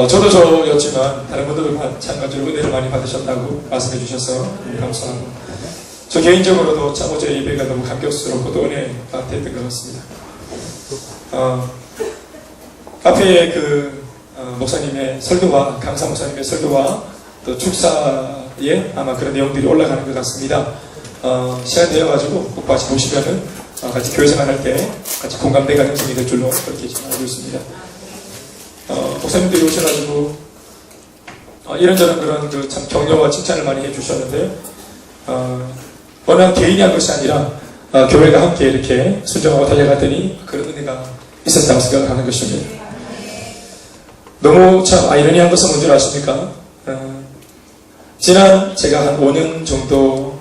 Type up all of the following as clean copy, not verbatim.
저도 저였지만 다른 분들도 마찬가지로 은혜를 많이 받으셨다고 말씀해 주셔서 감사하고, 저 개인적으로도 참 어제 예배가 너무 감격스럽고 또 은혜가 됐던 것 같습니다. 카페에 목사님의 설교와 강사 목사님의 설교와 또 축사에 아마 그런 내용들이 올라가는 것 같습니다. 시간 되어가지고 꼭 같이 보시면은 같이 교회 생활할 때 같이 공감대가 형성이 될 줄로 그렇게 알고 있습니다. 목사님들이 오셔가지고 이런저런 그런 참 격려와 칭찬을 많이 해주셨는데, 어느 한 개인이 한 것이 아니라 교회가 함께 이렇게 순종하고 달려갔더니 그런 은혜가 있었다고 생각하는 것입니다. 너무 참 아이러니한 것은 뭔지 아십니까? 지난 제가 한 5년 정도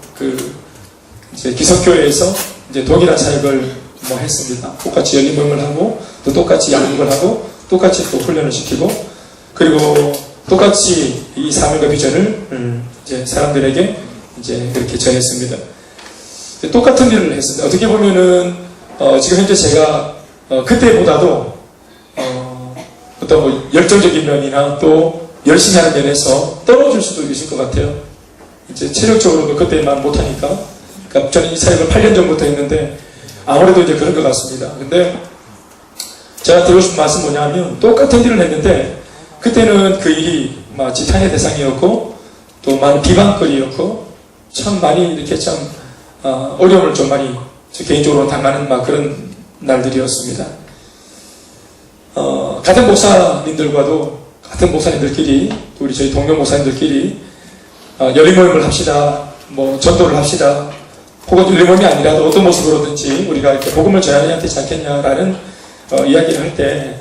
이제 기성교회에서 이제 동일한 사역을 했습니다. 똑같이 열린 모임을 하고 또 똑같이 양육을 하고 똑같이 또 훈련을 시키고, 그리고 똑같이 이 사명과 비전을 이제 사람들에게 이제 그렇게 전했습니다. 똑같은 일을 했습니다. 어떻게 보면은 지금 현재 제가 그때보다도 어떤 열정적인 면이나 또 열심히 하는 면에서 떨어질 수도 있을 것 같아요. 이제 체력적으로도 그때만 못하니까. 그러니까 저는 이 사역을 8년 전부터 했는데 아무래도 이제 그런 것 같습니다. 근데 제가 드리고 싶은 말씀은 뭐냐면, 똑같은 일을 했는데 그때는 그 일이 지탄의 대상이었고 또 많은 비방거리였고 참 많이 이렇게 참 어려움을 좀 많이 저 개인적으로 당하는 그런 날들이었습니다. 같은 목사님들과도 같은 목사님들끼리 또 우리 저희 동료 목사님들끼리 열린 모임을 합시다, 전도를 합시다, 혹은 열린 모임이 아니라도 어떤 모습으로든지 우리가 이렇게 복음을 전해야 되지 않겠냐라는 이야기를 할 때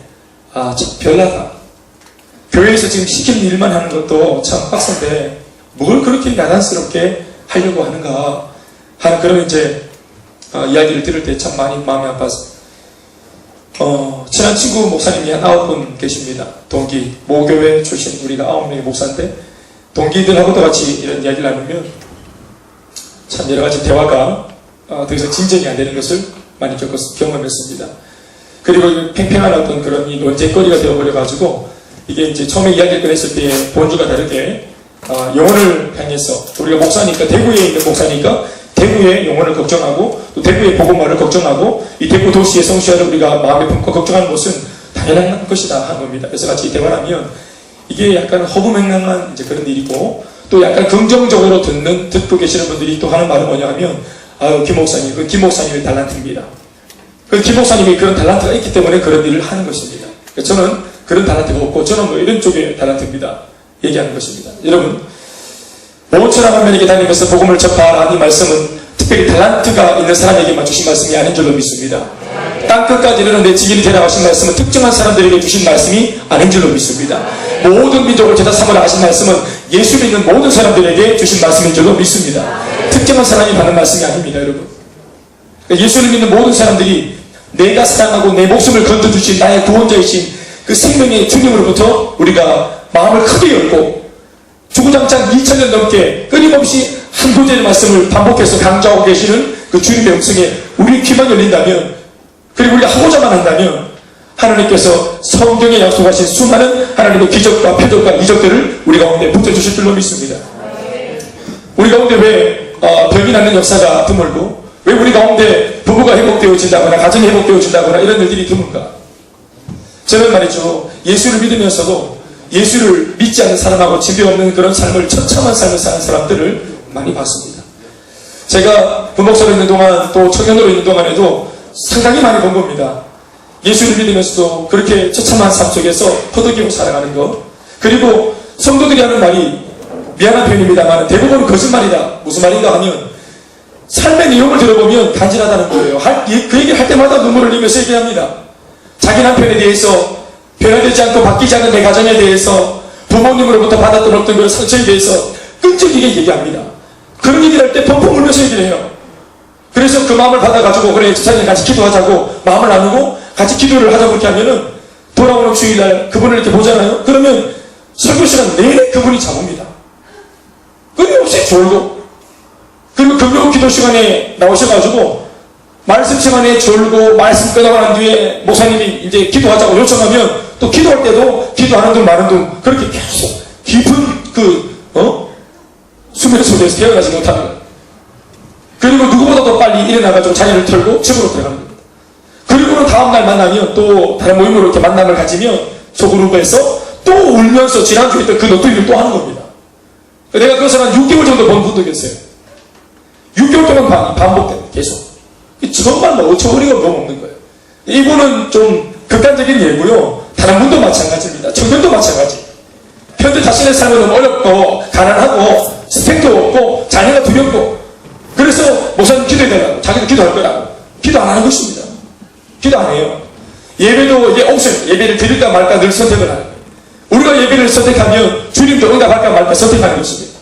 참 별나다. 교회에서 지금 시키는 일만 하는 것도 참 빡센데 뭘 그렇게 야단스럽게 하려고 하는가 하는 그런 이제 이야기를 들을 때 참 많이 마음이 아팠어요. 친한 친구 목사님이 한 9분 계십니다. 동기, 모교회 출신 우리가 9명의 목사인데 동기들하고도 같이 이런 이야기를 나누면 참 여러가지 대화가 더 이상 진전이 안 되는 것을 많이 경험했습니다. 그리고 팽팽한 어떤 그런 이 논쟁거리가 되어버려가지고 이게 이제 처음에 이야기를 꺼냈을 때의 본주가 다르게 영혼을 향해서 우리가 목사니까, 대구에 있는 목사니까 대구의 영혼을 걱정하고 또 대구의 복음화를 걱정하고 이 대구 도시의 성취화를 우리가 마음에 품고 걱정하는 것은 당연한 것이다 하는 겁니다. 그래서 같이 대화를 하면 이게 약간 허무맹랑한 이제 그런 일이고, 또 약간 긍정적으로 듣고 계시는 분들이 또 하는 말은 뭐냐 하면, 김 목사님, 그 김 목사님의 달란트입니다. 그 김 목사님이 그런 달란트가 있기 때문에 그런 일을 하는 것입니다. 저는 그런 달란트가 없고 저는 이런 쪽의 달란트입니다. 얘기하는 것입니다. 여러분, 모처럼 한면에게 다니면서 복음을 접하라 이 말씀은 특별히 달란트가 있는 사람에게만 주신 말씀이 아닌 줄로 믿습니다. 땅끝까지 이르는데 지기를 데려가신 말씀은 특정한 사람들에게 주신 말씀이 아닌 줄로 믿습니다. 모든 민족을 제자 삼으라 하신 말씀은 예수 믿는 모든 사람들에게 주신 말씀인 줄로 믿습니다. 특정한 사람이 받는 말씀이 아닙니다, 여러분. 예수를 믿는 모든 사람들이 내가 사랑하고 내 목숨을 건져주신 나의 구원자이신 그 생명의 주님으로부터 우리가 마음을 크게 열고 주구장창 2000년 넘게 끊임없이 한 구절의 말씀을 반복해서 강조하고 계시는 그 주님의 음성에 우리 귀만 열린다면, 그리고 우리가 하고자만 한다면 하나님께서 성경에 약속하신 수많은 하나님의 기적과 표적과 이적들을 우리 가운데 붙여주실 줄로 믿습니다. 우리 가운데 왜 병이 낫는 역사가 드물고, 왜 우리 가운데 부부가 회복되어진다거나 가정이 회복되어진다거나 이런 일들이 드문가? 저는 말이죠, 예수를 믿으면서도 예수를 믿지 않는 사람하고 집이 없는 그런 삶을, 처참한 삶을 사는 사람들을 많이 봤습니다. 제가 부목사로 있는 동안 또 청년으로 있는 동안에도 상당히 많이 본 겁니다. 예수를 믿으면서도 그렇게 처참한 삶 속에서 허덕이고 살아가는 것, 그리고 성도들이 하는 말이 미안한 표현입니다만 대부분 거짓말이다. 무슨 말인가 하면 삶의 내용을 들어보면 간지나다는 거예요. 그 얘기를 할 때마다 눈물을 흘리면서 얘기합니다. 자기 남편에 대해서, 변화되지 않고 바뀌지 않는 내 가정에 대해서, 부모님으로부터 받았던 어떤 그런 상처에 대해서 끈질기게 얘기합니다. 그런 얘기를 할 때 펑펑 울면서 얘기를 해요. 그래서 그 마음을 받아가지고, 그래, 집사님 같이 기도하자고 마음을 나누고 같이 기도를 하자고 이렇게 하면은 돌아오는 주일날 그분을 이렇게 보잖아요. 그러면 설교 시간 내내 그분이 잡습니다. 끊임없이 졸고, 그리고 금요 기도 시간에 나오셔가지고 말씀 시간에 졸고 말씀 끝나고 난 뒤에 목사님이 이제 기도하자고 요청하면 또 기도할 때도 기도하는 둥 마는 둥 그렇게 계속 깊은 수면 속에서 깨어나지 못하는 거예요. 그리고 누구보다도 빨리 일어나가지고 자리를 털고 집으로 들어가는 겁니다. 그리고는 다음날 만나면 또 다른 모임으로 이렇게 만남을 가지면 소그룹에서 또 울면서 지난주에 있던 그 너뚜리를 또 하는 겁니다. 내가 그것을 한 6개월 정도 본 분도 계세요. 6개월 동안 반복됩니다. 계속. 정말 뭐 어처구니가 너무 없는 거예요. 이분은 좀 극단적인 예고요. 다른 분도 마찬가지입니다. 청년도 마찬가지. 현재 자신의 삶은 너무 어렵고 가난하고 스펙도 없고 자녀가 두렵고 그래서 목사님 기도해달라고 자기도 기도할 거라고 기도 안 하는 것입니다. 기도 안 해요. 예배도 이제 옵션 예배를 드릴까 말까 늘 선택을 하는 거예요. 우리가 예배를 선택하면 주님도 응답할까 말까 선택하는 것입니다.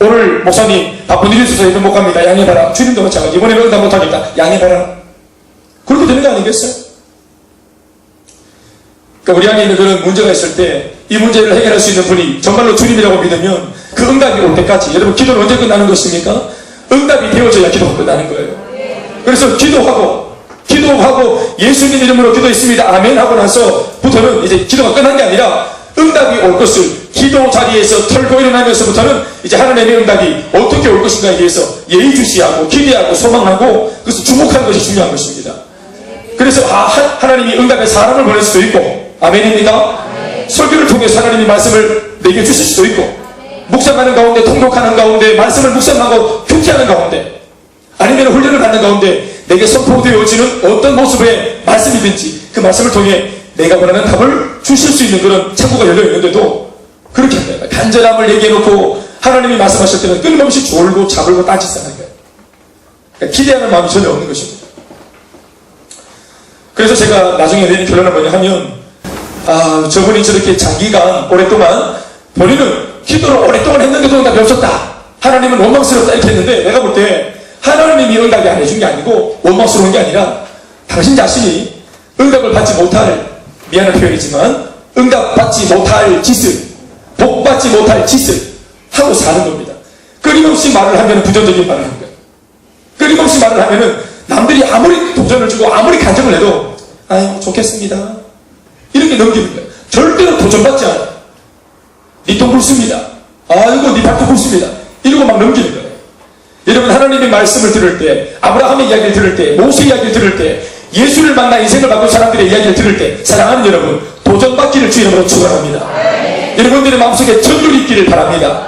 오늘 목사님 바쁜 일이 있어서 예배 못 갑니다. 양해봐라. 주님도 마찬가지. 이번에는 응답 못하겠다. 양해봐라. 그렇게 되는 거 아니겠어요? 그러니까 우리 안에 있는 그런 문제가 있을 때 이 문제를 해결할 수 있는 분이 정말로 주님이라고 믿으면 그 응답이 올 때까지 여러분 기도는 언제 끝나는 것입니까? 응답이 되어져야 기도가 끝나는 거예요. 그래서 기도하고 예수님 이름으로 기도했습니다. 아멘 하고 나서부터는 이제 기도가 끝난 게 아니라 응답이 올 것을 기도 자리에서 털고 일어나면서부터는 이제 하나님의 응답이 어떻게 올 것인가에 대해서 예의주시하고 기대하고 소망하고 그래서 주목하는 것이 중요한 것입니다. 그래서 하나님이 응답의 사람을 보낼 수도 있고 아멘입니다. 설교를 통해서 하나님이 말씀을 내게 주실 수도 있고 묵상하는 가운데 통독하는 가운데 말씀을 묵상하고 큐티하는 가운데 아니면 훈련을 받는 가운데 내게 선포되어지는 어떤 모습의 말씀이든지 그 말씀을 통해 내가 원하는 답을 주실 수 있는 그런 창구가 열려있는데도 그렇게 한다. 간절함을 얘기해놓고 하나님이 말씀하실 때는 끊임없이 졸고 잡을고 딴짓하는 거예요. 그러니까 기대하는 마음이 전혀 없는 것입니다. 그래서 제가 나중에 내린 결론은 뭐냐 하면 저분이 저렇게 장기간 오랫동안 본인은 기도를 오랫동안 했는데도 응답이 없었다. 하나님은 원망스럽다 이렇게 했는데 내가 볼 때 하나님이 응답이 안 해준 게 아니고 원망스러운 게 아니라 당신 자신이 응답을 받지 못할 미안한 표현이지만 응답받지 못할 짓을 복받지 못할 짓을 하고 사는 겁니다. 끊임없이 말을 하면 부정적인 말을 하는 거예요. 끊임없이 말을 하면은 남들이 아무리 도전을 주고 아무리 간정을 해도 아유 좋겠습니다 이렇게 넘기는 거예요. 절대로 도전받지 않아요. 니 돈 굵습니다. 아이고 니 발톱 굵습니다. 이러고 막 넘기는 거예요. 여러분 하나님의 말씀을 들을 때 아브라함의 이야기를 들을 때 모세 이야기를 들을 때 예수를 만나 인생을 바꾼 사람들의 이야기를 들을 때 사랑하는 여러분 도전받기를 주 이름으로 축원합니다. 여러분들의 마음속에 전율이 있기를 바랍니다.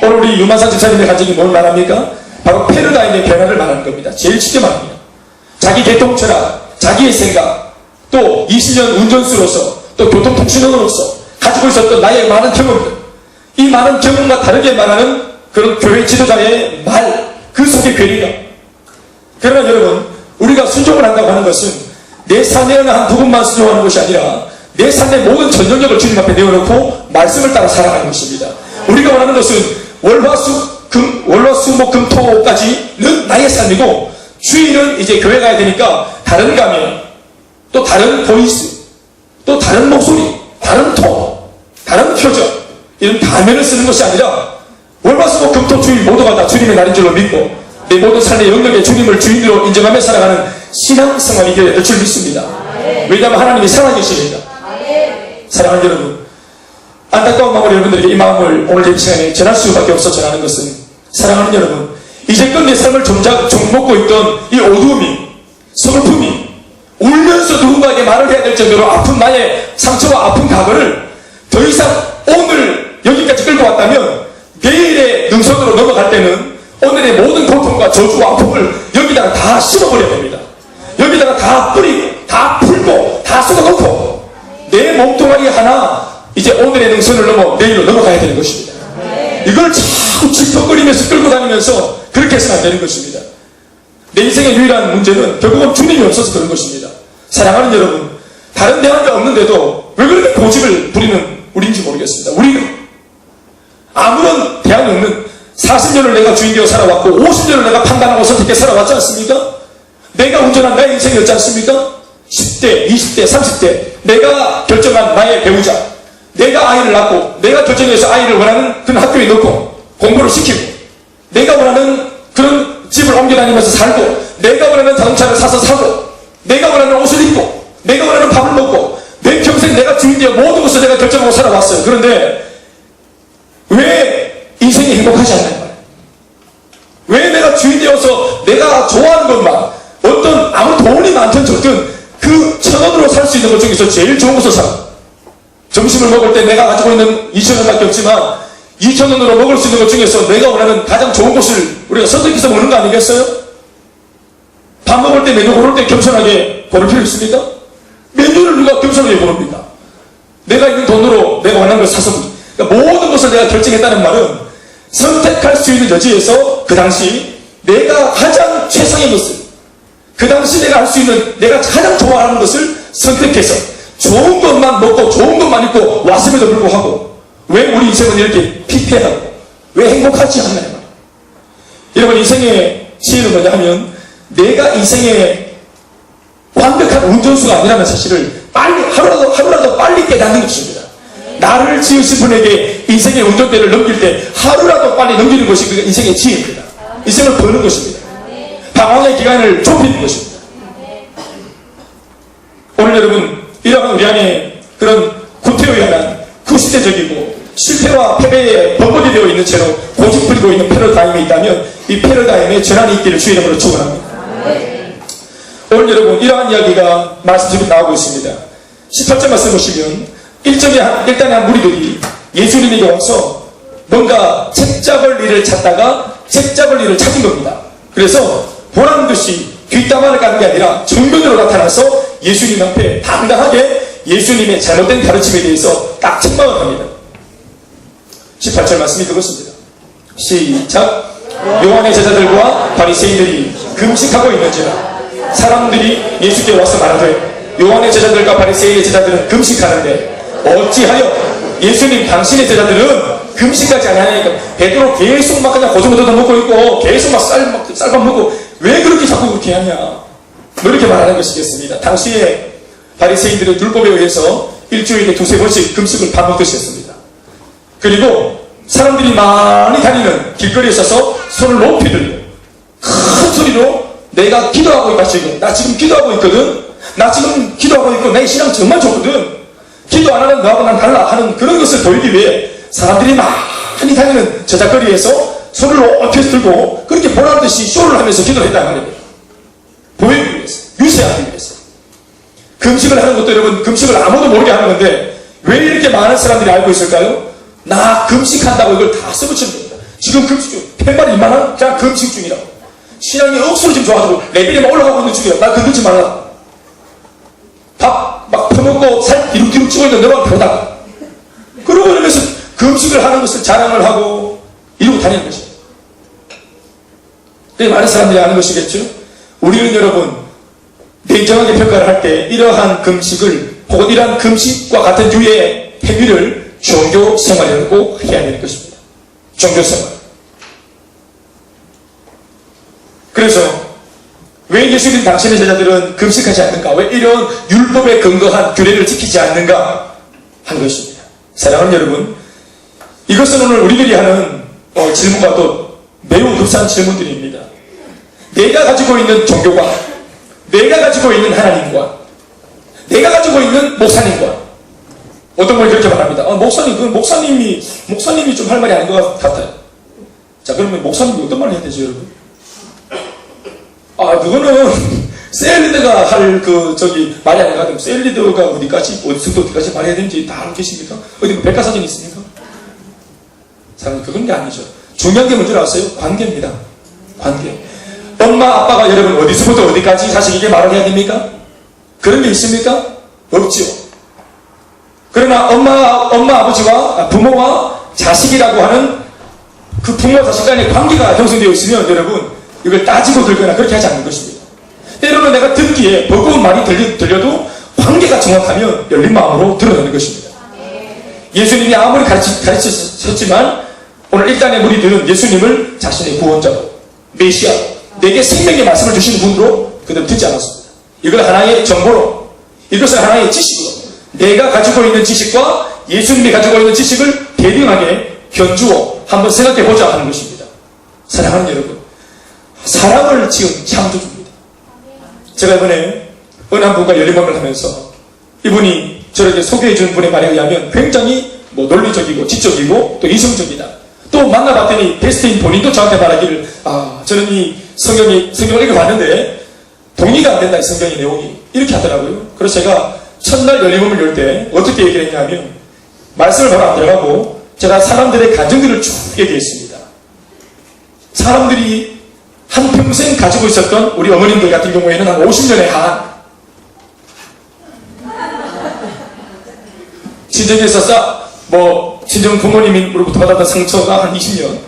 오늘 우리 유만상 집사님의 간증이 뭘 말합니까? 바로 패러다임의 변화를 말하는 겁니다. 제일 쉽게 말합니다. 자기 개통 철학, 자기의 생각, 또 20년 운전수로서 또 교통통신원으로서 가지고 있었던 나의 많은 경험들 이 많은 경험과 다르게 말하는 그런 교회 지도자의 말 그 속에 괴리감. 그러나 여러분 우리가 순종을 한다고 하는 것은 내 삶의 어느 한 부분만 순종하는 것이 아니라 내 삶의 모든 전력을 주님 앞에 내어놓고 말씀을 따라 살아가는 것입니다. 우리가 원하는 것은 월화수목금토까지는 나의 삶이고 주일은 이제 교회 가야 되니까 다른 가면 또 다른 보이스 또 다른 목소리 다른 톤 다른 표정 이런 가면을 쓰는 것이 아니라 월화수목금토주일 모두가 다 주님의 날인 줄로 믿고 내 모든 삶의 영역에 주님을 주인으로 인정하며 살아가는 신앙생활이 되어야 될 줄 믿습니다. 왜냐하면 하나님이 살아계시니까. 사랑하는 여러분 안타까운 마음으로 여러분들에게 이 마음을 오늘 이 시간에 전할 수밖에 없어 전하는 것은 사랑하는 여러분 이제껏 내 삶을 종먹고 있던 이 어두움이 서글픔이 울면서 누군가에게 말을 해야 될 정도로 아픈 나의 상처와 아픈 과거를 더 이상 오늘 여기까지 끌고 왔다면 내일의 능선으로 넘어갈 때는 오늘의 모든 고통과 저주와 아픔을 여기다가 다 씹어버려야 됩니다. 여기다가 다 뿌리고 다 풀고 다 쏟아놓고 내 몸뚱아리 하나 이제 오늘의 능선을 넘어 내일로 넘어가야 되는 것입니다. 이걸 자꾸 질퍽거리면서 끌고 다니면서 그렇게 해서는 안 되는 것입니다. 내 인생의 유일한 문제는 결국은 주님이 없어서 그런 것입니다. 사랑하는 여러분 다른 대안이 없는데도 왜 그렇게 고집을 부리는 우리인지 모르겠습니다. 우리는 아무런 대안이 없는 40년을 내가 주인되어 살아왔고 50년을 내가 판단하고 선택해 살아왔지 않습니까? 내가 운전한 나의 인생이었지 않습니까? 10대, 20대, 30대 내가 결정한 나의 배우자 내가 아이를 낳고 내가 결정해서 아이를 원하는 그런 학교에 넣고 공부를 시키고 내가 원하는 그런 집을 옮겨다니면서 살고 내가 원하는 자동차를 사서 사고 내가 원하는 옷을 입고 내가 원하는 밥을 먹고 내 평생 내가 주인되어 제가 결정하고 살아왔어요. 그런데 왜 인생이 행복하지 않나요? 왜 내가 주인 되어서 내가 좋아하는 것만, 어떤 아무 돈이 많든 적든 그 1,000원으로 살 수 있는 것 중에서 제일 좋은 것을 사. 점심을 먹을 때 내가 가지고 있는 2,000원밖에 없지만 2,000원으로 먹을 수 있는 것 중에서 내가 원하는 가장 좋은 것을 우리가 선택해서 먹는 거 아니겠어요? 밥 먹을 때 메뉴 고를 때 겸손하게 고를 필요 있습니까? 메뉴를 누가 겸손하게 고릅니까? 내가 있는 돈으로 내가 원하는 걸 사서 그러니까 모든 것을 내가 결정했다는 말은 선택할 수 있는 여지에서 그 당시 내가 가장 최상의 것을, 그 당시 내가 할 수 있는 내가 가장 좋아하는 것을 선택해서 좋은 것만 먹고 좋은 것만 입고 왔음에도 불구하고 왜 우리 인생은 이렇게 피폐하고 왜 행복하지 않나요? 여러분, 인생의 지혜는 뭐냐 하면 내가 인생의 완벽한 운전수가 아니라는 사실을 빨리 하루라도 빨리 깨닫는 것입니다. 나를 지으신 분에게 인생의 운전대를 넘길 때 하루라도 빨리 넘기는 것이 그 인생의 지혜입니다. 인생을 버는 것입니다. 방황의 기간을 좁히는 것입니다. 오늘 여러분, 이러한 우리 안에 그런 구태에 의한 구시대적이고 실패와 패배에 번복이 되어 있는 채로 고집부리고 있는 패러다임이 있다면 이 패러다임에 전환이 있기를 주의 이름으로 축원합니다. 오늘 여러분, 이러한 이야기가 말씀 속에 나오고 있습니다. 18절 말씀 보시면 1단에 한 무리들이 예수님에게 와서 뭔가 책 잡을 일을 찾다가 책 잡을 일을 찾은 겁니다. 그래서 보라는 듯이 뒷담화를 가는 게 아니라 정면으로 나타나서 예수님 앞에 당당하게 예수님의 잘못된 가르침에 대해서 딱 책망을 합니다. 18절 말씀이 그것입니다. 시작. 요한의 제자들과 바리새인들이 금식하고 있는지라 사람들이 예수께 와서 말하되 요한의 제자들과 바리새인의 제자들은 금식하는데 어찌하여 예수님 당신의 제자들은 금식하지 않으니까 베드로 계속 막 그냥 고등어도 먹고 있고 계속 막 쌀밥 먹고 왜 그렇게 자꾸 그렇게 하냐, 뭐 이렇게 말하는 것이겠습니다. 당시에 바리새인들은 율법에 의해서 일주일에 2-3번씩 금식을 밥 먹듯이 했습니다. 그리고 사람들이 많이 다니는 길거리에 서서 손을 높이 들고 큰 소리로 내가 기도하고 있다, 지금 나 지금 기도하고 있거든, 나 지금 기도하고 있고 내 신앙 정말 좋거든, 기도 안 하는 너하고 난 달라 하는 그런 것을 보이기 위해 사람들이 많이 다니는 저작거리에서 손을 높이 들고 그렇게 보라는 듯이 쇼를 하면서 기도를 했단 말이에요. 보이기 위해서, 유세하기 위해서. 금식을 하는 것도 여러분, 금식을 아무도 모르게 하는 건데 왜 이렇게 많은 사람들이 알고 있을까요? 나 금식한다고 이걸 다 써붙이는 겁니다. 지금 금식 중, 팻말이 이만한 그냥 금식 중이라고. 신앙이 억수로 지금 좋아지고 레벨이 막 올라가고 있는 중이라고. 나 건들지 말라. 밥 막 퍼먹고 살 뒤룩뒤룩 찌고 있는 너만 배우다가 그러고 이러면서 금식을 하는 것을 자랑을 하고 이러고 다니는 것이에요. 그게 많은 사람들이 아는 것이겠죠. 우리는 여러분 냉정하게 평가를 할 때 이러한 금식을 혹은 이러한 금식과 같은 유의 행위를 종교생활이라고 해야 되는 것입니다. 종교생활. 그래서 왜 예수님 당신의 제자들은 금식하지 않는가? 왜 이런 율법에 근거한 규례를 지키지 않는가? 한 것입니다. 사랑하는 여러분, 이것은 오늘 우리들이 하는 질문과 또 매우 흡사한 질문들입니다. 내가 가지고 있는 종교가, 내가 가지고 있는 하나님과, 내가 가지고 있는 목사님과, 어떤 걸 그렇게 말합니다. 목사님, 그건 목사님이 좀 할 말이 아닌 것 같아요. 자, 그러면 목사님이 어떤 말을 해야 되죠, 여러분? 그거는 셀리드가 할 말이 아닌 것 같아요. 셀리드가 어디서부터 어디까지 말해야 되는지 다 알고 계십니까? 어디 백과사전이 있습니까? 사람은 그런 게 아니죠. 중요한 게 뭔지 아세요? 관계입니다. 관계. 엄마, 아빠가 여러분 어디서부터 어디까지 자식에게 말을 해야 됩니까? 그런 게 있습니까? 없죠. 그러나 엄마, 아버지와 부모와 자식이라고 하는 그 부모와 자식 간의 관계가 형성되어 있으면 여러분 이걸 따지고 들거나 그렇게 하지 않는 것입니다. 때로는 내가 듣기에 버거운 말이 들려도 관계가 정확하면 열린 마음으로 들어가는 것입니다. 예수님이 아무리 가르치셨지만 오늘 일단의 무리들은 예수님을 자신의 구원자로, 메시아로, 내게 생명의 말씀을 주시는 분으로 그들은 듣지 않았습니다. 이걸 하나의 정보로, 이것을 하나의 지식으로, 내가 가지고 있는 지식과 예수님이 가지고 있는 지식을 대등하게 견주어 한번 생각해보자 하는 것입니다. 사랑하는 여러분, 사람을 지은 창조주입니다. 제가 이번에 어느 한 분과 열린 마음을 하면서 이분이 저렇게 소개해준 분의 말에 의하면 굉장히 뭐 논리적이고 지적이고 또 이성적이다. 또 만나봤더니 베스트인 본인도 저한테 말하기를 저는 이 성경을 읽어봤는데 동의가 안 된다, 이 성경의 내용이. 이렇게 하더라고요. 그래서 제가 첫날 열림음을 열 때 어떻게 얘기를 했냐면 말씀을 바로 안 들어가고 제가 사람들의 가정들을 쭉 얘기했습니다. 사람들이 한평생 가지고 있었던 우리 어머님들 같은 경우에는 한 50년의 한 친정에서 친정 부모님으로부터 받았던 상처가 한 20년.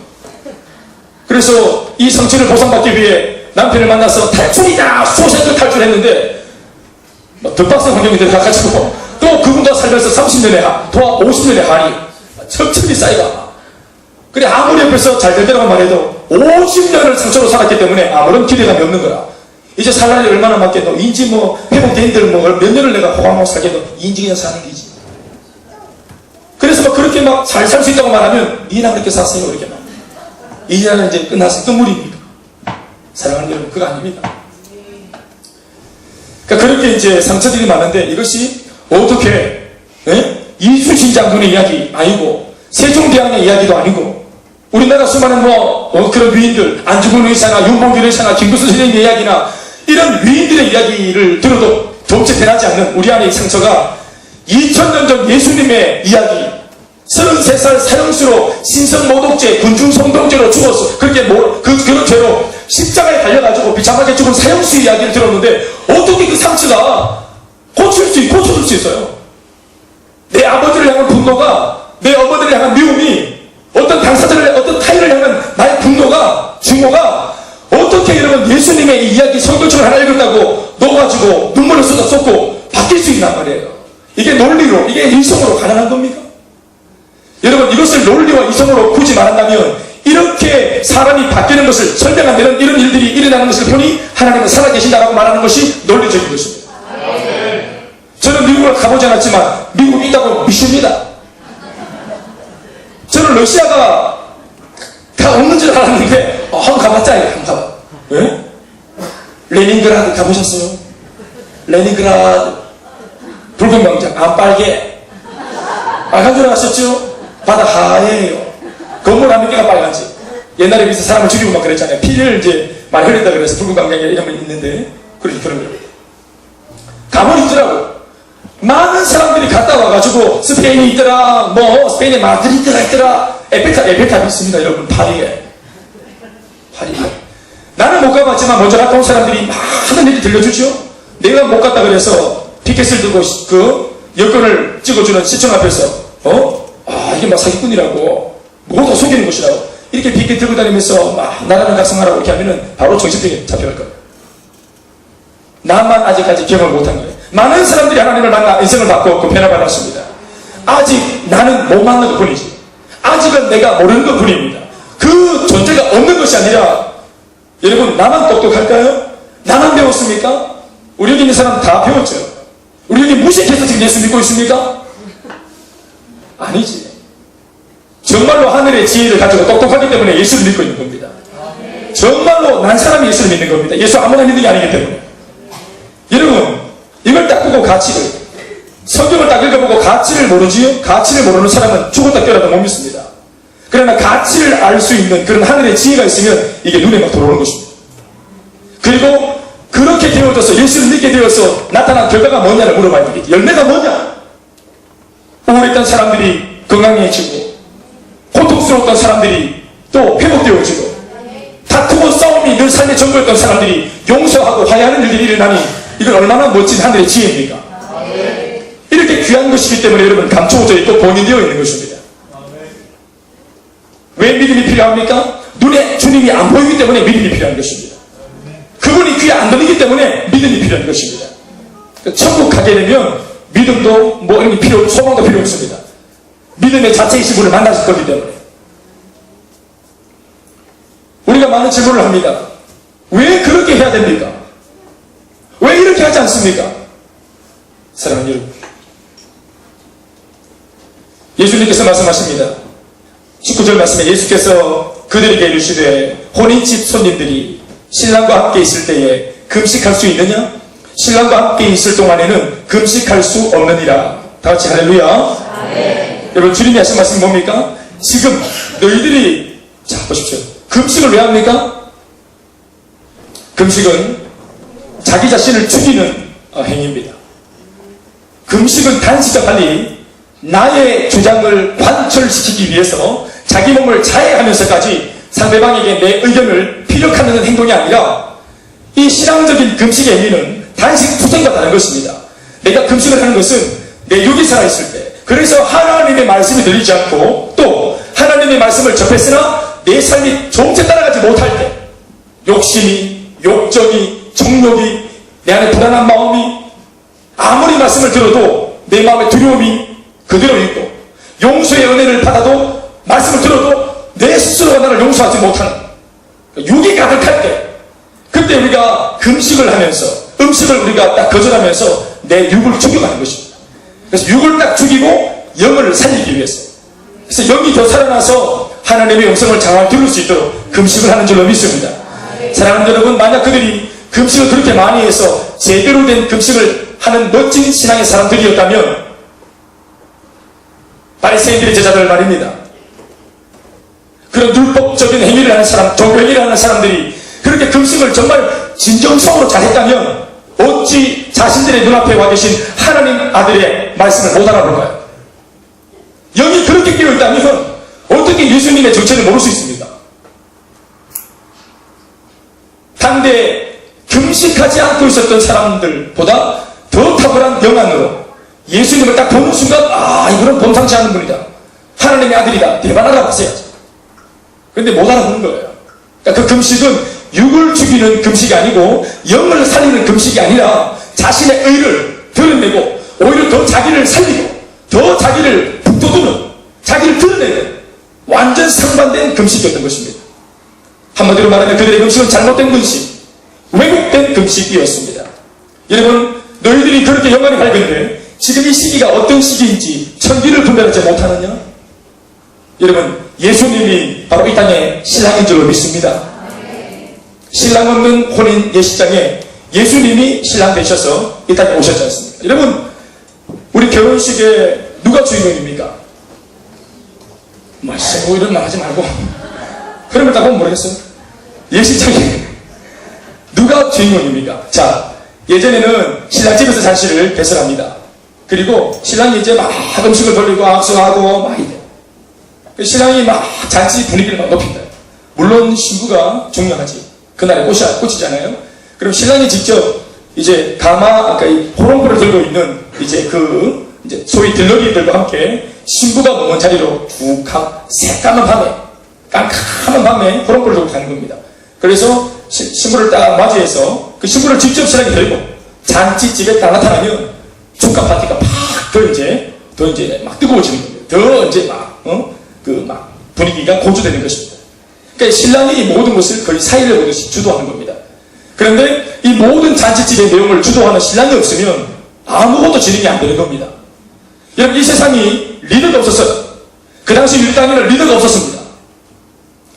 그래서 이 상처를 보상받기 위해 남편을 만나서 탈출이다! 소생도 탈출했는데 덧박스 환경이 들어가가지고 또 그분과 살면서 30년의 한, 또 50년의 한이 첩첩이 쌓이가. 그래 아무리 옆에서 잘 되더라고 말해도 50년을 상처로 살았기 때문에 아무런 기대감이 없는 거라. 이제 살 날이 얼마나 많겠노. 인지 회복된들 몇 년을 내가 호강하고 살겠노. 인지 그냥 사는 게지. 그래서 그렇게 잘 살 수 있다고 말하면 니나 그렇게 사세요. 이렇게 막. 이제는 이제 끝나서 끝물입니다. 사랑하는 여러분, 그거 아닙니다. 그러니까 그렇게 이제 상처들이 많은데 이것이 어떻게 이순신 장군의 이야기 아니고 세종대왕의 이야기도 아니고 우리나라 수많은 그런 위인들 안중근 의사나 윤봉길 의사나 김구수 선생님의 이야기나 이런 위인들의 이야기를 들어도 도무지 변하지 않는 우리 안의 상처가 2000년 전 예수님의 이야기 33살 사형수로 신성모독죄 군중성동죄로 죽었어. 그렇게 그런 죄로 십자가에 달려가지고 비참하게 죽은 사형수 이야기를 들었는데 어떻게 그 상처가 고쳐줄 수 있어요? 내 아버지를 향한 분노가, 내 어머니를 향한 미움이, 어떤 당사자를, 어떤 타인을 향한 나의 분노가, 증오가 어떻게 여러분 예수님의 이야기 성경책을 하나 읽었다고 넣어가지고 눈물을 쏟고 바뀔 수 있단 말이에요. 이게 논리로, 이게 이성으로 가능한 겁니까? 여러분 이것을 논리와 이성으로 굳이 말한다면 이렇게 사람이 바뀌는 것을 설명 안 되는 이런 일들이 일어나는 것을 보니 하나님은 살아계신다라고 말하는 것이 논리적인 것입니다. 저는 미국을 가보지 않았지만 미국이 있다고 믿습니다. 저는 러시아가 다 없는 줄 알았는데 한번 가봤잖아요. 한번 가봐. 왜? 레닌그라드 가보셨어요? 레닌그라드 붉은 광장 안 빨개 빨간 줄 아셨죠? 바다 하얘요. 건물 한 몇 개가 빨간지. 옛날에 비해서 사람을 죽이고 막 그랬잖아요. 피를 이제 많이 흘린다 그래서 붉은 광장에 이런 분 있는데 그런 거예요. 가만히 있더라고. 많은 사람들이 갔다 와가지고 스페인이 있더라, 스페인에 마드리드가 있더라, 에펠탑이 있습니다, 여러분. 파리에. 나는 못 가봤지만 먼저 갔다 온 사람들이 많은 얘기 들려주죠. 내가 못 갔다 그래서 피켓을 들고 여권을 찍어주는 시청 앞에서 이게 막 사기꾼이라고 모두 속이는 것이라고 이렇게 피켓 들고 다니면서 나라는 각성하라고 이렇게 하면은 바로 정신병에 잡혀갈 거예요. 나만 아직까지 경험을 못한 거예요. 많은 사람들이 하나님을 만나 인생을 바꾸고 변화받았습니다. 아직 나는 못 만난 것 뿐이지. 아직은 내가 모르는 것 뿐입니다. 그 존재가 없는 것이 아니라 여러분 나만 똑똑할까요? 나만 배웠습니까? 우리 여기 있는 사람 다 배웠죠. 우리 여기 무식해서 지금 예수 믿고 있습니까? 아니지. 정말로 하늘의 지혜를 가지고 똑똑하기 때문에 예수를 믿고 있는 겁니다. 정말로 난 사람이 예수를 믿는 겁니다. 예수 아무나 믿는 게 아니기 때문에. 여러분 이걸 딱 보고 가치를, 성경을 딱 읽어보고 가치를 모르지요? 가치를 모르는 사람은 죽었다 깨어나도 못 믿습니다. 그러나 가치를 알 수 있는 그런 하늘의 지혜가 있으면 이게 눈에 막 들어오는 것입니다. 그리고 그렇게 되어져서 예수를 믿게 되어서 나타난 결과가 뭐냐를 물어봐야 되겠지. 열매가 뭐냐? 우울했던 사람들이 건강해지고 고통스러웠던 사람들이 또 회복되어지고 다투고 싸움이 늘 삶의 전부였던 사람들이 용서하고 화해하는 일들이 일어나니 이건 얼마나 멋진 하늘의 지혜입니까? 이렇게 귀한 것이기 때문에 여러분 감추어져 있고 봉인되어 있는 것입니다. 왜 믿음이 필요합니까? 눈에 주님이 안 보이기 때문에 믿음이 필요한 것입니다. 그분이 귀에 안 들리기 때문에 믿음이 필요한 것입니다. 천국 가게 되면 믿음도 이런 게 소망도 필요 없습니다. 믿음의 자체이신 분을 만나실 거기 때문에. 우리가 많은 질문을 합니다. 왜 그렇게 해야 됩니까? 왜 이렇게 하지 않습니까? 사랑하는 여러분, 예수님께서 말씀하십니다. 19절 말씀에 예수께서 그들에게 이르시되 혼인집 손님들이 신랑과 함께 있을 때에 금식할 수 있느냐? 신랑과 함께 있을 동안에는 금식할 수 없느니라. 다 같이 할렐루야. 네. 여러분, 주님이 하신 말씀이 뭡니까? 지금 너희들이, 자, 보십시오. 금식을 왜 합니까? 금식은 자기 자신을 죽이는 행위입니다. 금식은 단시간 빨리 나의 주장을 관철시키기 위해서 자기 몸을 자해하면서까지 상대방에게 내 의견을 피력하는 행동이 아니라, 이 신앙적인 금식의 의미는 단식 투쟁과 다른 것입니다. 내가 금식을 하는 것은 내 육이 살아있을 때, 그래서 하나님의 말씀이 들리지 않고 또 하나님의 말씀을 접했으나 내 삶이 조금째 따라가지 못할 때, 욕심이, 욕정이, 정욕이, 내 안에 불안한 마음이, 아무리 말씀을 들어도 내 마음의 두려움이 그대로 있고, 용서의 은혜를 받아도 말씀을 들어도 내 스스로가 나를 용서하지 못하는 육이 가득할 때, 그때 우리가 금식을 하면서, 음식을 우리가 딱 거절하면서 내 육을 죽여가는 것입니다. 그래서 육을 딱 죽이고 영을 살리기 위해서, 그래서 영이 더 살아나서 하나님의 영성을 잘 들을 수 있도록 금식을 하는 줄로 믿습니다. 사랑하는 여러분, 만약 그들이 금식을 그렇게 많이 해서 제대로 된 금식을 하는 멋진 신앙의 사람들이었다면, 바리새인들의 제자들 말입니다. 그런 율법적인 행위를 하는 사람, 종교 행위를 하는 사람들이 그렇게 금식을 정말 진정성으로 잘했다면 어찌 자신들의 눈앞에 와 계신 하나님 아들의 말씀을 못 알아볼까요? 영이 그렇게 깨어있다면 어떻게 예수님의 정체를 모를 수 있습니까? 당대 금식하지 않고 있었던 사람들보다 더 탁월한 영안으로 예수님을 딱 보는 순간, 아, 이분은 범상치 않은 분이다, 하나님의 아들이다, 대만 알아봤어야지. 근데 못 알아보는 거예요. 그러니까 그 금식은 육을 죽이는 금식이 아니고 영을 살리는 금식이 아니라 자신의 의를 드러내고 오히려 더 자기를 살리고 더 자기를 북돋우는, 자기를 드러내는 완전 상반된 금식이었던 것입니다. 한마디로 말하면 그들의 금식은 잘못된 금식, 왜곡된 금식이었습니다. 여러분, 너희들이 그렇게 영광이 밝은데 지금 이 시기가 어떤 시기인지 천기를 분별하지 못하느냐? 여러분, 예수님이 바로 이 땅의 신랑인 줄로 믿습니다. 신랑 없는 혼인 예식장에 예수님이 신랑 되셔서 이 땅에 오셨지 않습니까? 여러분, 우리 결혼식에 누가 주인공입니까? 뭐 이런 말 하지 말고 그러면 딱 보면 모르겠어요. 예식장에 누가 주인공입니까? 자, 예전에는 신랑 집에서 잔치를 개설합니다. 그리고 신랑이 이제 막 음식을 돌리고 악수하고 막 이래. 신랑이 막 잔치 분위기를 막 높인다. 물론 신부가 중요하지. 그날에 꽃이잖아요. 그럼 신랑이 직접 이제 아까 이 호롱불을 들고 있는 이제 이제 소위 들러리들과 함께 신부가 머문 자리로 쭉 새까만 밤에, 깜깜한 밤에 호롱불을 들고 가는 겁니다. 그래서 신부를 딱 맞이해서 그 신부를 직접 신랑이 들고 잔치집에 딱 나타나면 축가 파티가 더 이제 막 뜨거워지는 겁니다. 더 이제 막 분위기가 고조되는 것입니다. 그러니까 신랑이 모든 것을 거의 사이를 보듯이 주도하는 겁니다. 그런데 이 모든 잔치집의 내용을 주도하는 신랑이 없으면 아무것도 진행이 안 되는 겁니다. 여러분, 이 세상이 리더가 없었어요. 그 당시 유대 땅에는 리더가 없었습니다.